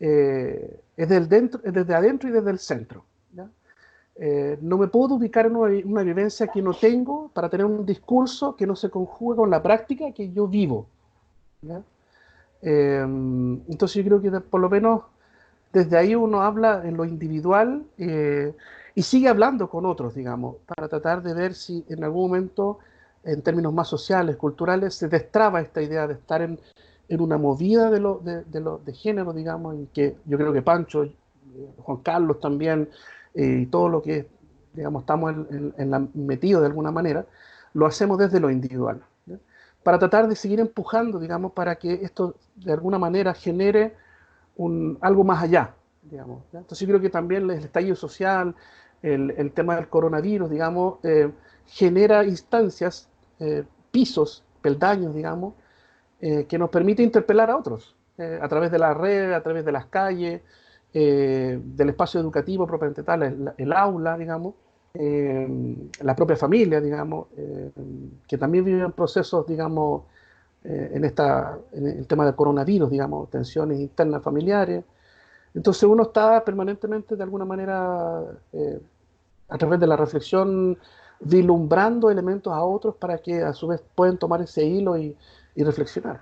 es desde adentro y desde el centro, ¿ya? No me puedo ubicar en una vivencia que no tengo para tener un discurso que no se conjuga con la práctica que yo vivo, ¿ya? Entonces yo creo que por lo menos desde ahí uno habla en lo individual, y sigue hablando con otros, digamos, para tratar de ver si en algún momento, en términos más sociales, culturales, se destraba esta idea de estar en una movida de género, digamos, y que yo creo que Pancho, Juan Carlos también, y todo lo que, digamos, estamos metidos de alguna manera, lo hacemos desde lo individual, ¿ya? Para tratar de seguir empujando, digamos, para que esto de alguna manera genere algo más allá, digamos, ¿ya? Entonces yo creo que también el estallido social, el tema del coronavirus, digamos, genera instancias, pisos, peldaños, digamos, que nos permite interpelar a otros, a través de la red, a través de las calles, del espacio educativo propiamente tal, el aula, digamos, la propia familia, digamos, que también viven procesos, digamos, en el tema del coronavirus, digamos, tensiones internas familiares. Entonces uno está permanentemente, de alguna manera, a través de la reflexión, vislumbrando elementos a otros para que a su vez puedan tomar ese hilo y reflexionar.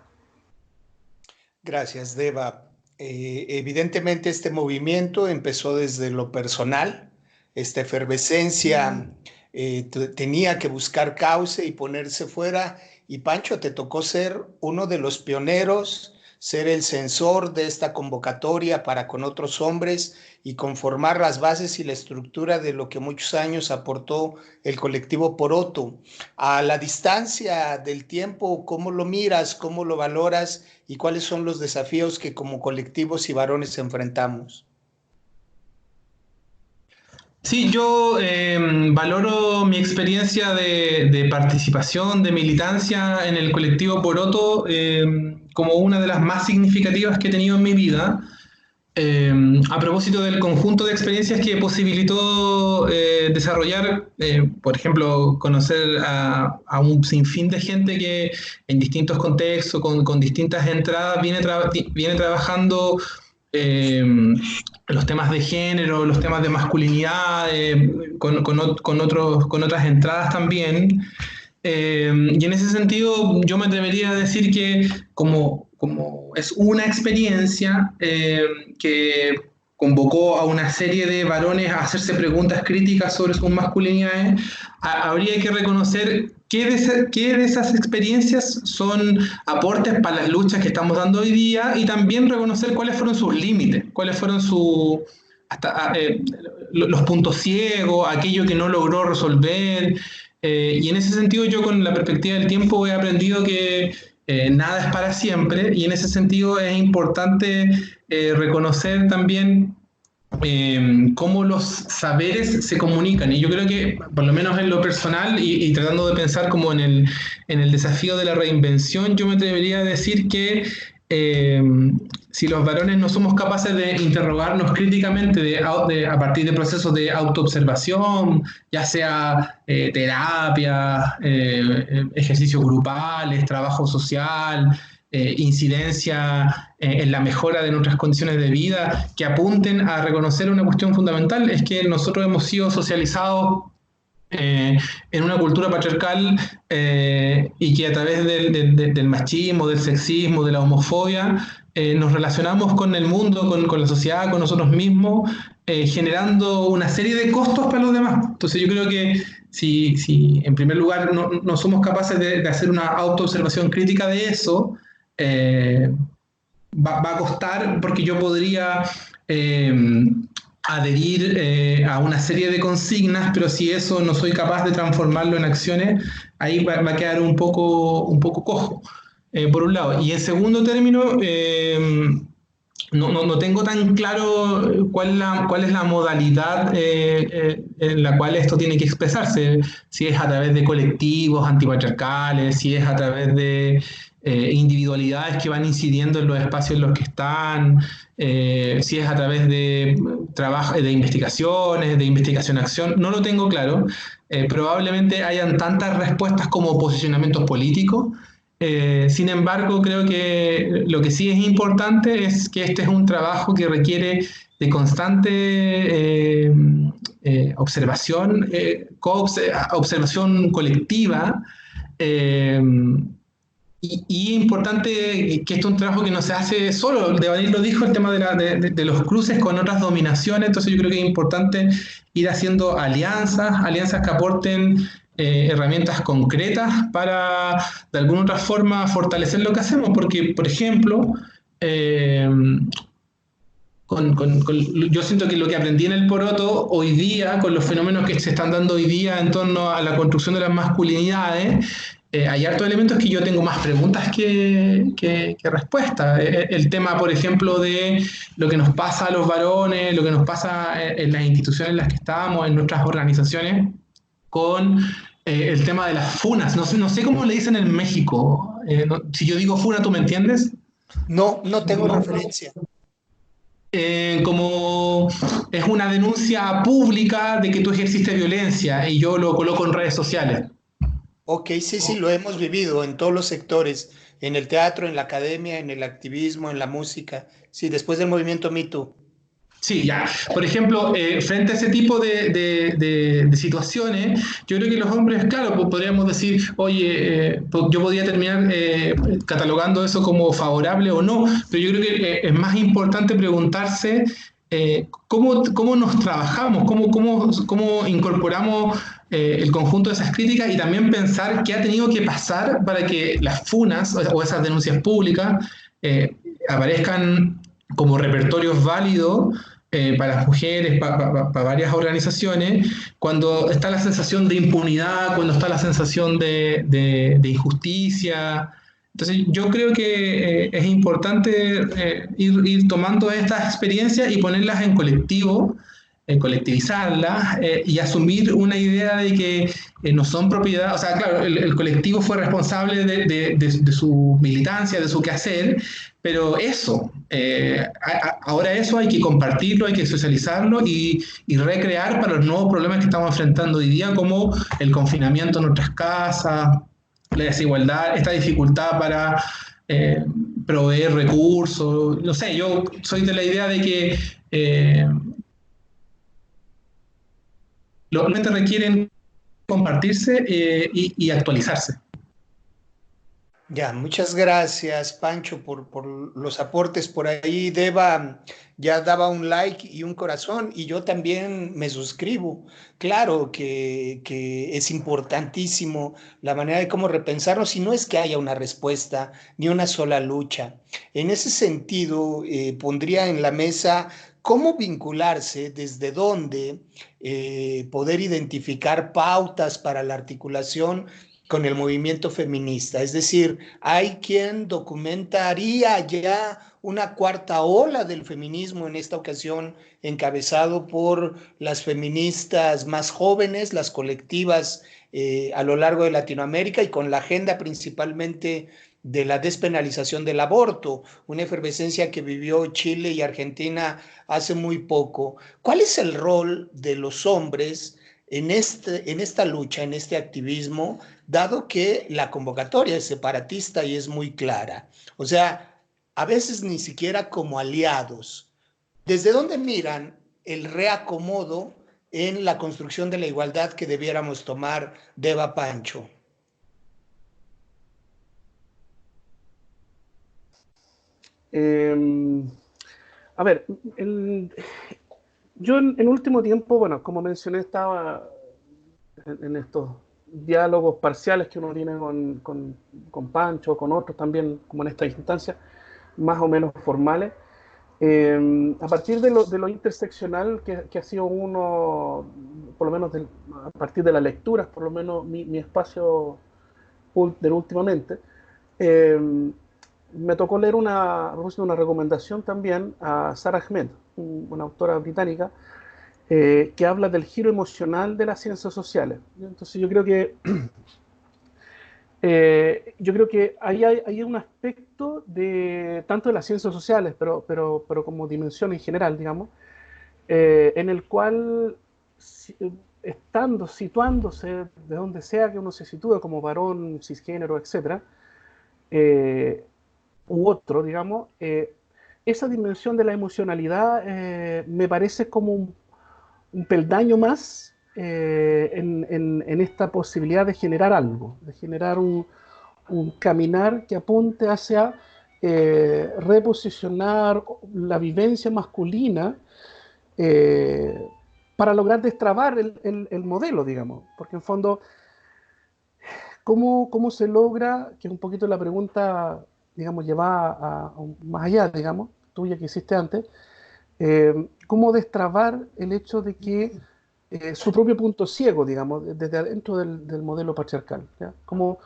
Gracias, Deva. Evidentemente este movimiento empezó desde lo personal, esta efervescencia tenía que buscar cauce y ponerse fuera, y Pancho, te tocó ser uno de los pioneros, ser el censor de esta convocatoria para con otros hombres y conformar las bases y la estructura de lo que muchos años aportó el colectivo Poroto. A la distancia del tiempo, ¿cómo lo miras, cómo lo valoras y cuáles son los desafíos que como colectivos y varones enfrentamos? Sí, yo valoro mi experiencia de participación, de militancia en el colectivo Poroto como una de las más significativas que he tenido en mi vida. A propósito del conjunto de experiencias que posibilitó desarrollar, por ejemplo, conocer a un sinfín de gente que en distintos contextos, con distintas entradas, viene trabajando los temas de género, los temas de masculinidad, con otras entradas también. Y en ese sentido, yo me atrevería a decir que como es una experiencia que convocó a una serie de varones a hacerse preguntas críticas sobre sus masculinidades, habría que reconocer qué de esas experiencias son aportes para las luchas que estamos dando hoy día, y también reconocer cuáles fueron sus límites, cuáles fueron los puntos ciegos, aquello que no logró resolver. Y en ese sentido, yo con la perspectiva del tiempo he aprendido que nada es para siempre, y en ese sentido es importante reconocer también cómo los saberes se comunican. Y yo creo que, por lo menos en lo personal, y tratando de pensar como en el desafío de la reinvención, yo me atrevería a decir que si los varones no somos capaces de interrogarnos críticamente a partir de procesos de autoobservación, ya sea terapia, ejercicios grupales, trabajo social, incidencia en la mejora de nuestras condiciones de vida, que apunten a reconocer una cuestión fundamental, es que nosotros hemos sido socializados en una cultura patriarcal y que a través del machismo, del sexismo, de la homofobia, nos relacionamos con el mundo, con la sociedad, con nosotros mismos, generando una serie de costos para los demás. Entonces yo creo que si en primer lugar no somos capaces de hacer una autoobservación crítica de eso, va a costar, porque yo podría adherir a una serie de consignas, pero si eso no soy capaz de transformarlo en acciones, ahí va a quedar un poco cojo, por un lado. Y en segundo término, no tengo tan claro cuál es la modalidad en la cual esto tiene que expresarse, si es a través de colectivos antipatriarcales, si es a través de individualidades que van incidiendo en los espacios en los que están, si es a través de trabajo, de investigaciones, de investigación-acción, no lo tengo claro. Probablemente hayan tantas respuestas como posicionamientos políticos, Sin embargo, creo que lo que sí es importante es que este es un trabajo que requiere de constante observación, observación colectiva, eh, y importante que esto es un trabajo que no se hace solo. Devanir lo dijo, el tema de los cruces con otras dominaciones. Entonces yo creo que es importante ir haciendo alianzas, alianzas que aporten herramientas concretas para de alguna otra forma fortalecer lo que hacemos. Porque, por ejemplo, eh, yo siento que lo que aprendí en el Poroto hoy día, con los fenómenos que se están dando hoy día en torno a la construcción de las masculinidades, hay hartos elementos que yo tengo más preguntas que respuestas. El tema, por ejemplo, de lo que nos pasa a los varones, lo que nos pasa en las instituciones en las que estamos, en nuestras organizaciones, con el tema de las funas. No sé cómo le dicen en México. Si yo digo funa, ¿tú me entiendes? No, no tengo referencia. Como es una denuncia pública de que tú ejerciste violencia y yo lo coloco en redes sociales. Ok, sí, sí, lo hemos vivido en todos los sectores, en el teatro, en la academia, en el activismo, en la música. Sí, después del movimiento Me Too. Sí, ya. Por ejemplo, frente a ese tipo de situaciones, yo creo que los hombres, claro, pues podríamos decir, oye, yo podría terminar catalogando eso como favorable o no, pero yo creo que es más importante preguntarse cómo nos trabajamos, cómo incorporamos el conjunto de esas críticas y también pensar qué ha tenido que pasar para que las funas o esas denuncias públicas aparezcan como repertorios válidos para las mujeres, para varias organizaciones, cuando está la sensación de impunidad, cuando está la sensación de injusticia. Entonces yo creo que es importante ir tomando estas experiencias y ponerlas en colectivo, colectivizarlas y asumir una idea de que no son propiedad, o sea, claro, el colectivo fue responsable de su militancia, de su quehacer, pero eso, ahora eso hay que compartirlo, hay que socializarlo y recrear para los nuevos problemas que estamos enfrentando hoy día, como el confinamiento en nuestras casas, la desigualdad, esta dificultad para proveer recursos. No sé, yo soy de la idea de que los realmente requieren compartirse y actualizarse. Ya, muchas gracias, Pancho, por los aportes por ahí. Deba ya daba un like y un corazón, y yo también me suscribo. Claro que es importantísimo la manera de cómo repensarnos, y no es que haya una respuesta ni una sola lucha. En ese sentido, pondría en la mesa cómo vincularse, desde dónde poder identificar pautas para la articulación con el movimiento feminista. Es decir, hay quien documentaría ya una cuarta ola del feminismo, en esta ocasión encabezado por las feministas más jóvenes, las colectivas a lo largo de Latinoamérica, y con la agenda principalmente de la despenalización del aborto, una efervescencia que vivió Chile y Argentina hace muy poco. ¿Cuál es el rol de los hombres en esta lucha, en este activismo, dado que la convocatoria es separatista y es muy clara? O sea, a veces ni siquiera como aliados. ¿Desde dónde miran el reacomodo en la construcción de la igualdad que debiéramos tomar, Deva, Pancho? Eh, a ver, yo en último tiempo, bueno, como mencioné, estaba en estos diálogos parciales que uno tiene con Pancho, con otros también, como en esta instancia, más o menos formales. A partir de lo interseccional que ha sido uno, por lo menos a partir de las lecturas, por lo menos mi espacio de últimamente, eh, me tocó leer una recomendación también a Sara Ahmed, una autora británica, que habla del giro emocional de las ciencias sociales. Entonces yo creo que ahí hay un aspecto de tanto de las ciencias sociales, pero como dimensión en general, digamos, en el cual, situándose de donde sea que uno se sitúe como varón, cisgénero, etcétera, eh, u otro, digamos, esa dimensión de la emocionalidad me parece como un peldaño más en esta posibilidad de generar algo, de generar un caminar que apunte hacia reposicionar la vivencia masculina eh, para lograr destrabar el modelo, digamos. Porque en fondo, ¿cómo se logra, que es un poquito la pregunta, digamos, llevada más allá, digamos, tuya que hiciste antes, cómo destrabar el hecho de que su propio punto ciego, digamos, desde adentro del modelo patriarcal? ¿Ya? ¿Cómo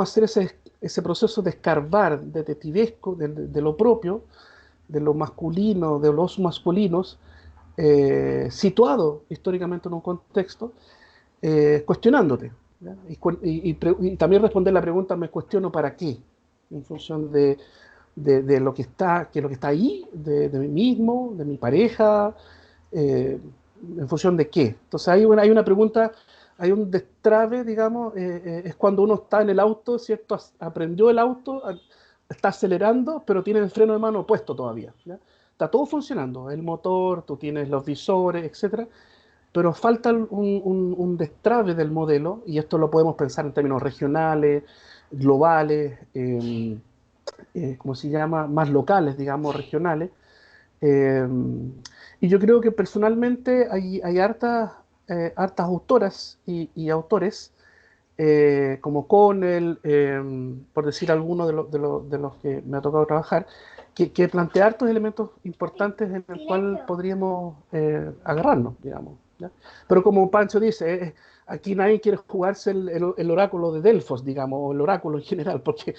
hacer ese proceso de escarbar, detectivesco, de lo propio, de lo masculino, de los masculinos, situado históricamente en un contexto, cuestionándote? ¿Ya? Y también responder la pregunta, me cuestiono para qué, en función de lo que está ahí, de mí mismo, de mi pareja, eh, en función de qué. Entonces hay una pregunta, hay un destrave, digamos, es cuando uno está en el auto, ¿cierto? Aprendió el auto, está acelerando, pero tiene el freno de mano puesto todavía, ¿ya? Está todo funcionando, el motor, tú tienes los visores, etcétera, pero falta un destrave del modelo, y esto lo podemos pensar en términos regionales, globales, ¿cómo se llama? Más locales, digamos, regionales. Eh, y yo creo que personalmente hay hartas autoras y autores, como Connell, por decir algunos de los que me ha tocado trabajar, que plantea hartos elementos importantes en el cual podríamos agarrarnos, digamos, ¿ya? Pero como Pancho dice, aquí nadie quiere jugarse el oráculo de Delfos, digamos, o el oráculo en general, porque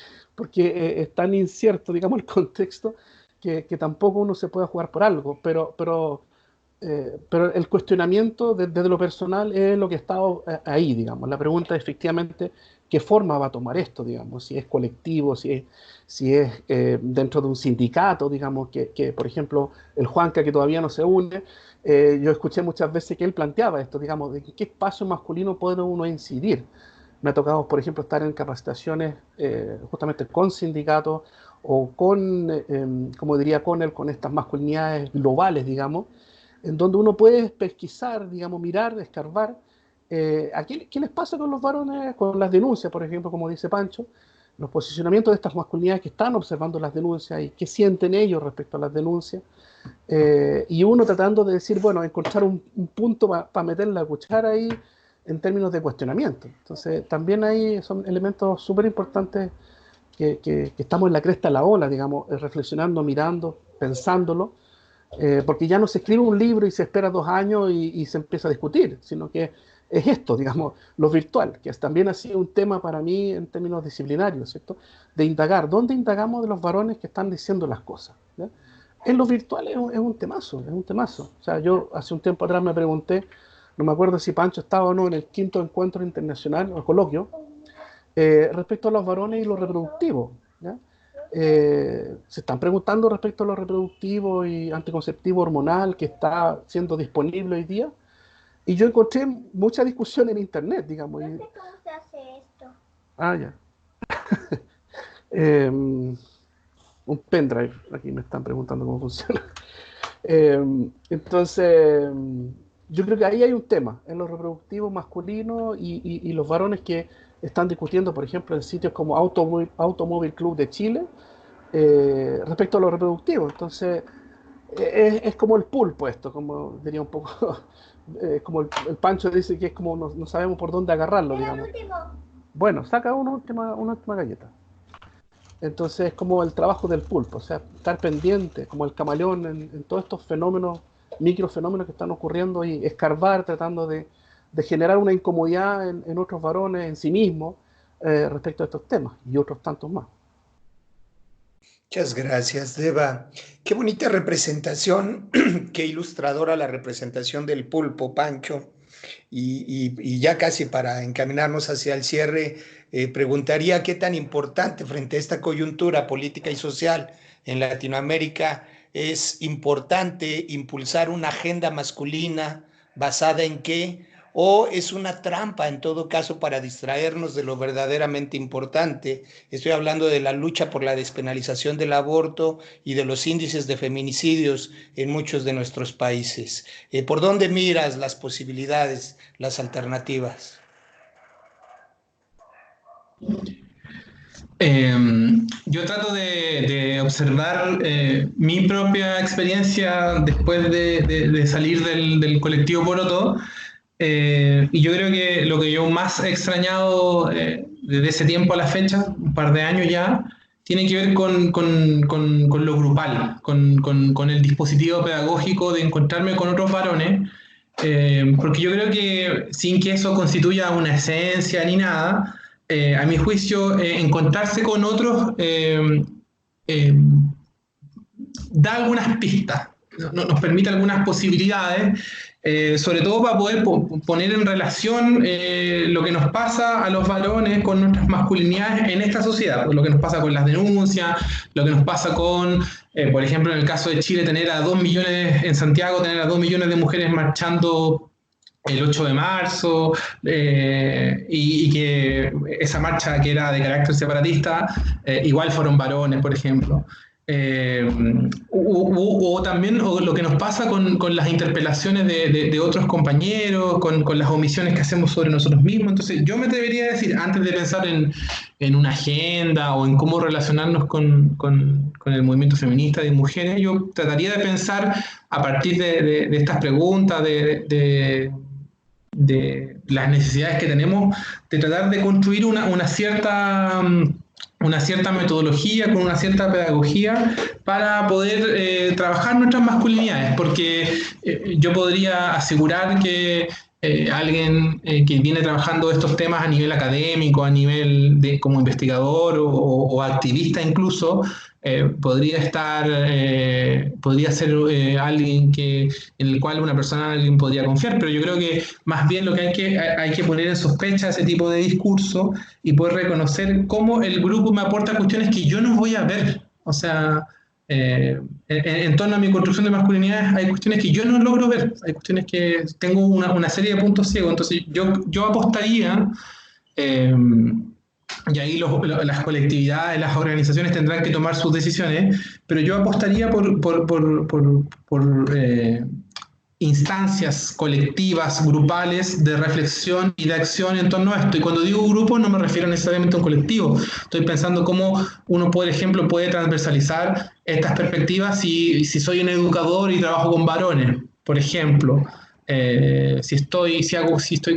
es tan incierto, digamos, el contexto, que tampoco uno se puede jugar por algo, pero el cuestionamiento desde lo personal es lo que está ahí, digamos. La pregunta es efectivamente qué forma va a tomar esto, digamos, si es colectivo, si es dentro de un sindicato, digamos, por ejemplo, el Juanca, que todavía no se une, yo escuché muchas veces que él planteaba esto, digamos, de qué espacio masculino puede uno incidir. Me ha tocado, por ejemplo, estar en capacitaciones justamente con sindicatos o como diría Connell, con estas masculinidades globales, digamos, en donde uno puede pesquisar, digamos, mirar, escarbar. ¿Qué les pasa con los varones, con las denuncias, por ejemplo, como dice Pancho? Los posicionamientos de estas masculinidades que están observando las denuncias y qué sienten ellos respecto a las denuncias. Y uno tratando de decir, bueno, encontrar un punto para meter la cuchara ahí en términos de cuestionamiento. Entonces, también ahí son elementos súper importantes que estamos en la cresta de la ola, digamos, reflexionando, mirando, pensándolo, porque ya no se escribe un libro y se espera 2 años y se empieza a discutir, sino que es esto, digamos, lo virtual, que también ha sido un tema para mí en términos disciplinarios, ¿cierto? De indagar, ¿dónde indagamos de los varones que están diciendo las cosas? ¿Ya? En lo virtual es un temazo, es un temazo. O sea, yo hace un tiempo atrás me pregunté, no me acuerdo si Pancho estaba o no en el 5º encuentro internacional, o coloquio, respecto a los varones y lo reproductivo, ¿ya? Se están preguntando respecto a lo reproductivo y anticonceptivo hormonal que está siendo disponible hoy día. Y yo encontré mucha discusión en internet, digamos. No sé cómo se hace esto. Ah, ya. Un pendrive, aquí me están preguntando cómo funciona. Entonces, yo creo que ahí hay un tema, en lo reproductivo masculino y los varones que están discutiendo, por ejemplo, en sitios como Automóvil Club de Chile, respecto a lo reproductivo. Entonces, es como el pulpo esto, como diría un poco, como el Pancho dice que es como no sabemos por dónde agarrarlo, digamos. Bueno, saca una última galleta. Entonces es como el trabajo del pulpo, o sea, estar pendiente, como el camaleón en todos estos fenómenos, microfenómenos que están ocurriendo y escarbar, tratando de generar una incomodidad en otros varones, en sí mismos, respecto a estos temas y otros tantos más. Muchas gracias, Deva. Qué bonita representación, qué ilustradora la representación del pulpo, Pancho. Y ya casi para encaminarnos hacia el cierre, preguntaría qué tan importante frente a esta coyuntura política y social en Latinoamérica es importante impulsar una agenda masculina basada en qué, o es una trampa en todo caso para distraernos de lo verdaderamente importante. Estoy hablando de la lucha por la despenalización del aborto y de los índices de feminicidios en muchos de nuestros países. ¿Por dónde miras las posibilidades, las alternativas? Yo trato de observar mi propia experiencia después de salir del colectivo Poroto, y yo creo que lo que yo más he extrañado desde ese tiempo a la fecha, un par de años ya, tiene que ver con lo grupal, con el dispositivo pedagógico de encontrarme con otros varones, porque yo creo que sin que eso constituya una esencia ni nada, a mi juicio, encontrarse con otros eh, da algunas pistas, nos permite algunas posibilidades, sobre todo para poder poner en relación lo que nos pasa a los varones con nuestras masculinidades en esta sociedad, lo que nos pasa con las denuncias, lo que nos pasa con, por ejemplo, en el caso de Chile, tener a 2 millones, en Santiago, tener a 2 millones de mujeres marchando el 8 de marzo, y que esa marcha que era de carácter separatista, igual fueron varones, por ejemplo. O también lo que nos pasa con las interpelaciones de otros compañeros, con las omisiones que hacemos sobre nosotros mismos. Entonces yo me debería decir, antes de pensar en una agenda o en cómo relacionarnos con el movimiento feminista de mujeres, yo trataría de pensar a partir de estas preguntas, de las necesidades que tenemos, de tratar de construir una cierta metodología, con una cierta pedagogía para poder trabajar nuestras masculinidades, porque yo podría asegurar que alguien que viene trabajando estos temas a nivel académico, a nivel de como investigador o activista incluso, podría ser alguien en el cual alguien podría confiar, pero yo creo que más bien lo que hay que poner en sospecha ese tipo de discurso y poder reconocer cómo el grupo me aporta cuestiones que yo no voy a ver. O sea, en torno a mi construcción de masculinidades hay cuestiones que yo no logro ver, hay cuestiones que tengo una serie de puntos ciegos, entonces yo apostaría, eh, y ahí las colectividades, las organizaciones tendrán que tomar sus decisiones, pero yo apostaría por instancias colectivas, grupales, de reflexión y de acción en torno a esto. Y cuando digo grupo no me refiero necesariamente a un colectivo. Estoy pensando cómo uno, por ejemplo, puede transversalizar estas perspectivas si soy un educador y trabajo con varones, por ejemplo. Si estoy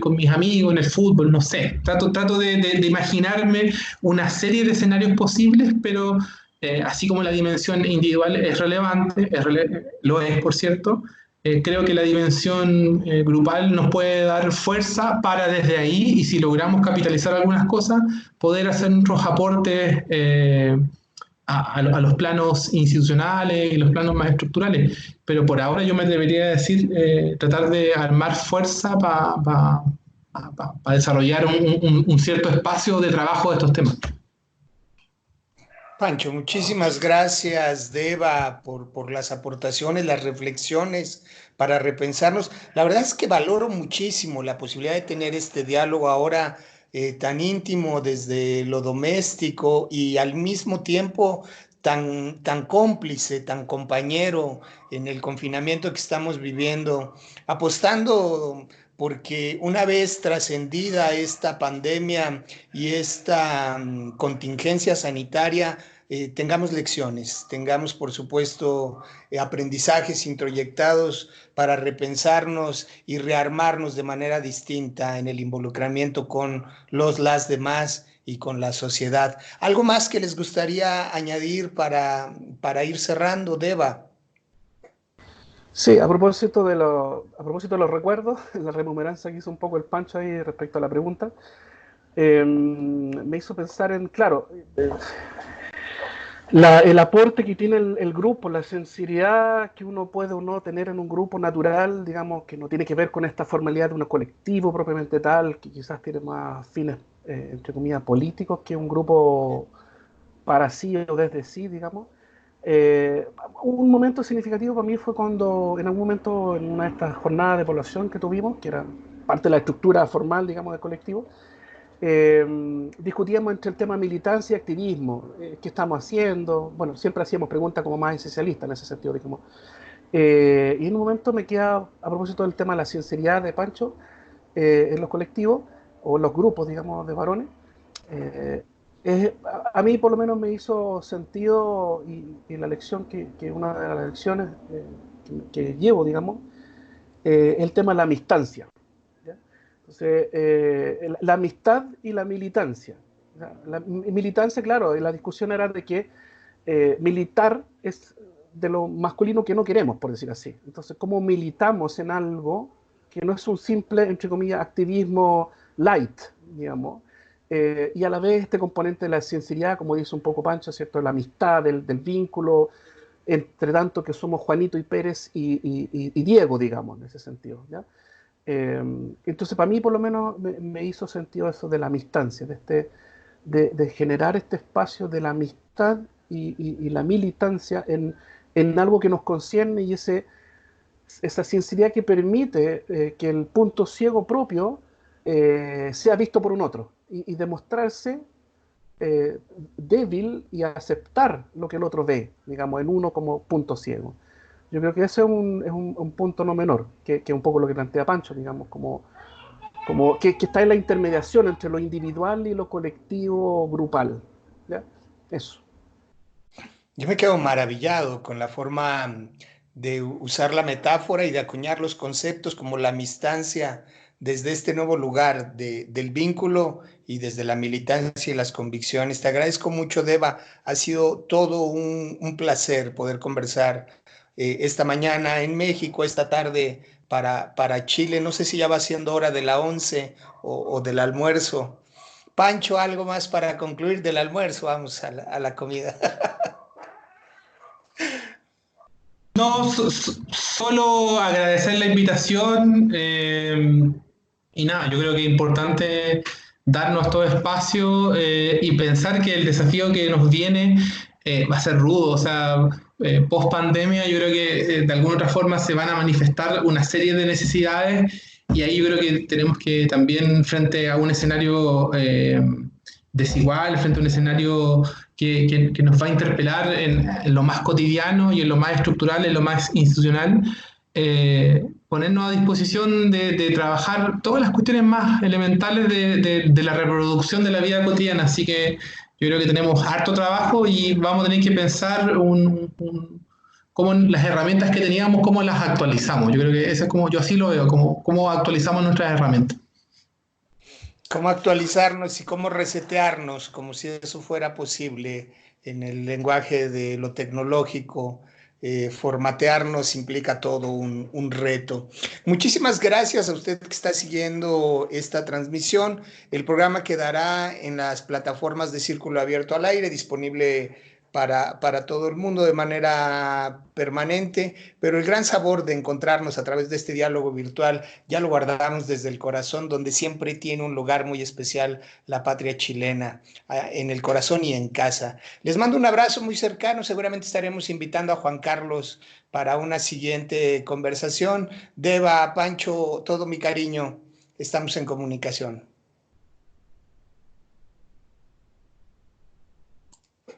con mis amigos en el fútbol, no sé. Trato de imaginarme una serie de escenarios posibles, pero así como la dimensión individual es relevante, lo es, por cierto, creo que la dimensión grupal nos puede dar fuerza para desde ahí, y si logramos capitalizar algunas cosas, poder hacer nuestros aportes a los planos institucionales y los planos más estructurales. Pero por ahora yo me debería decir, tratar de armar fuerza para desarrollar un cierto espacio de trabajo de estos temas. Pancho, muchísimas gracias, Deva, por las aportaciones, las reflexiones para repensarnos. La verdad es que valoro muchísimo la posibilidad de tener este diálogo ahora tan íntimo desde lo doméstico y al mismo tiempo tan cómplice, tan compañero en el confinamiento que estamos viviendo, apostando porque una vez trascendida esta pandemia y esta contingencia sanitaria, tengamos lecciones, tengamos por supuesto aprendizajes introyectados para repensarnos y rearmarnos de manera distinta en el involucramiento con las demás y con la sociedad. ¿Algo más que les gustaría añadir para ir cerrando, Deva? Sí, a propósito de los recuerdos, la rememoranza que hizo un poco el Pancho ahí respecto a la pregunta, me hizo pensar en, claro, el aporte que tiene el grupo, la sensibilidad que uno puede o no tener en un grupo natural, digamos, que no tiene que ver con esta formalidad de un colectivo propiamente tal, que quizás tiene más fines, entre comillas, políticos, que un grupo para sí o desde sí, digamos. Eh, un momento significativo para mí fue cuando en algún momento en una de estas jornadas de población que tuvimos, que era parte de la estructura formal, digamos, del colectivo, discutíamos entre el tema militancia y activismo, qué estamos haciendo. Bueno, siempre hacíamos preguntas como más esencialistas en ese sentido, digamos. Y en un momento me queda, a propósito del tema de la sinceridad de Pancho, en los colectivos, o en los grupos, digamos, de varones, a mí por lo menos me hizo sentido, y la lección que una de las lecciones que llevo, digamos, el tema de la amistancia. ¿Ya? Entonces, la amistad y la militancia. ¿Ya? La militancia, claro, la discusión era de que militar es de lo masculino que no queremos, por decir así. Entonces, ¿cómo militamos en algo que no es un simple, entre comillas, activismo light, digamos? Y a la vez este componente de la sinceridad, como dice un poco Pancho, ¿cierto? La amistad, del vínculo, entre tanto que somos Juanito y Pérez y Diego, digamos, en ese sentido, ¿ya? Entonces, para mí, por lo menos, me hizo sentido eso de la amistancia, de generar este espacio de la amistad y la militancia en algo que nos concierne, y esa sinceridad que permite que el punto ciego propio sea visto por un otro y demostrarse débil y aceptar lo que el otro ve, digamos, en uno como punto ciego. Yo creo que ese es un punto no menor, que es un poco lo que plantea Pancho, digamos, como que está en la intermediación entre lo individual y lo colectivo grupal. ¿Ya? Eso. Yo me quedo maravillado con la forma de usar la metáfora y de acuñar los conceptos como la amistancia desde este nuevo lugar del vínculo y desde la militancia y las convicciones. Te agradezco mucho, Deva. Ha sido todo un placer poder conversar esta mañana en México, esta tarde para Chile. No sé si ya va siendo hora de la 11 o del almuerzo. Pancho, algo más para concluir del almuerzo. Vamos a la comida. No, solo agradecer la invitación y nada, yo creo que es importante darnos todo espacio y pensar que el desafío que nos viene va a ser rudo, o sea, post pandemia yo creo que de alguna otra forma se van a manifestar una serie de necesidades y ahí yo creo que tenemos que también frente a un escenario desigual, frente a un escenario que nos va a interpelar en lo más cotidiano y en lo más estructural, en lo más institucional, ponernos a disposición de trabajar todas las cuestiones más elementales de la reproducción de la vida cotidiana. Así que yo creo que tenemos harto trabajo y vamos a tener que pensar cómo las herramientas que teníamos, cómo las actualizamos. Yo creo que eso es como yo así lo veo, cómo actualizamos nuestras herramientas. Cómo actualizarnos y cómo resetearnos, como si eso fuera posible en el lenguaje de lo tecnológico. Formatearnos implica todo un reto. Muchísimas gracias a usted que está siguiendo esta transmisión. El programa quedará en las plataformas de Círculo Abierto al Aire, disponible para todo el mundo de manera permanente, pero el gran sabor de encontrarnos a través de este diálogo virtual ya lo guardamos desde el corazón, donde siempre tiene un lugar muy especial la patria chilena, en el corazón y en casa. Les mando un abrazo muy cercano, seguramente estaremos invitando a Juan Carlos para una siguiente conversación. Deva, Pancho, todo mi cariño, estamos en comunicación.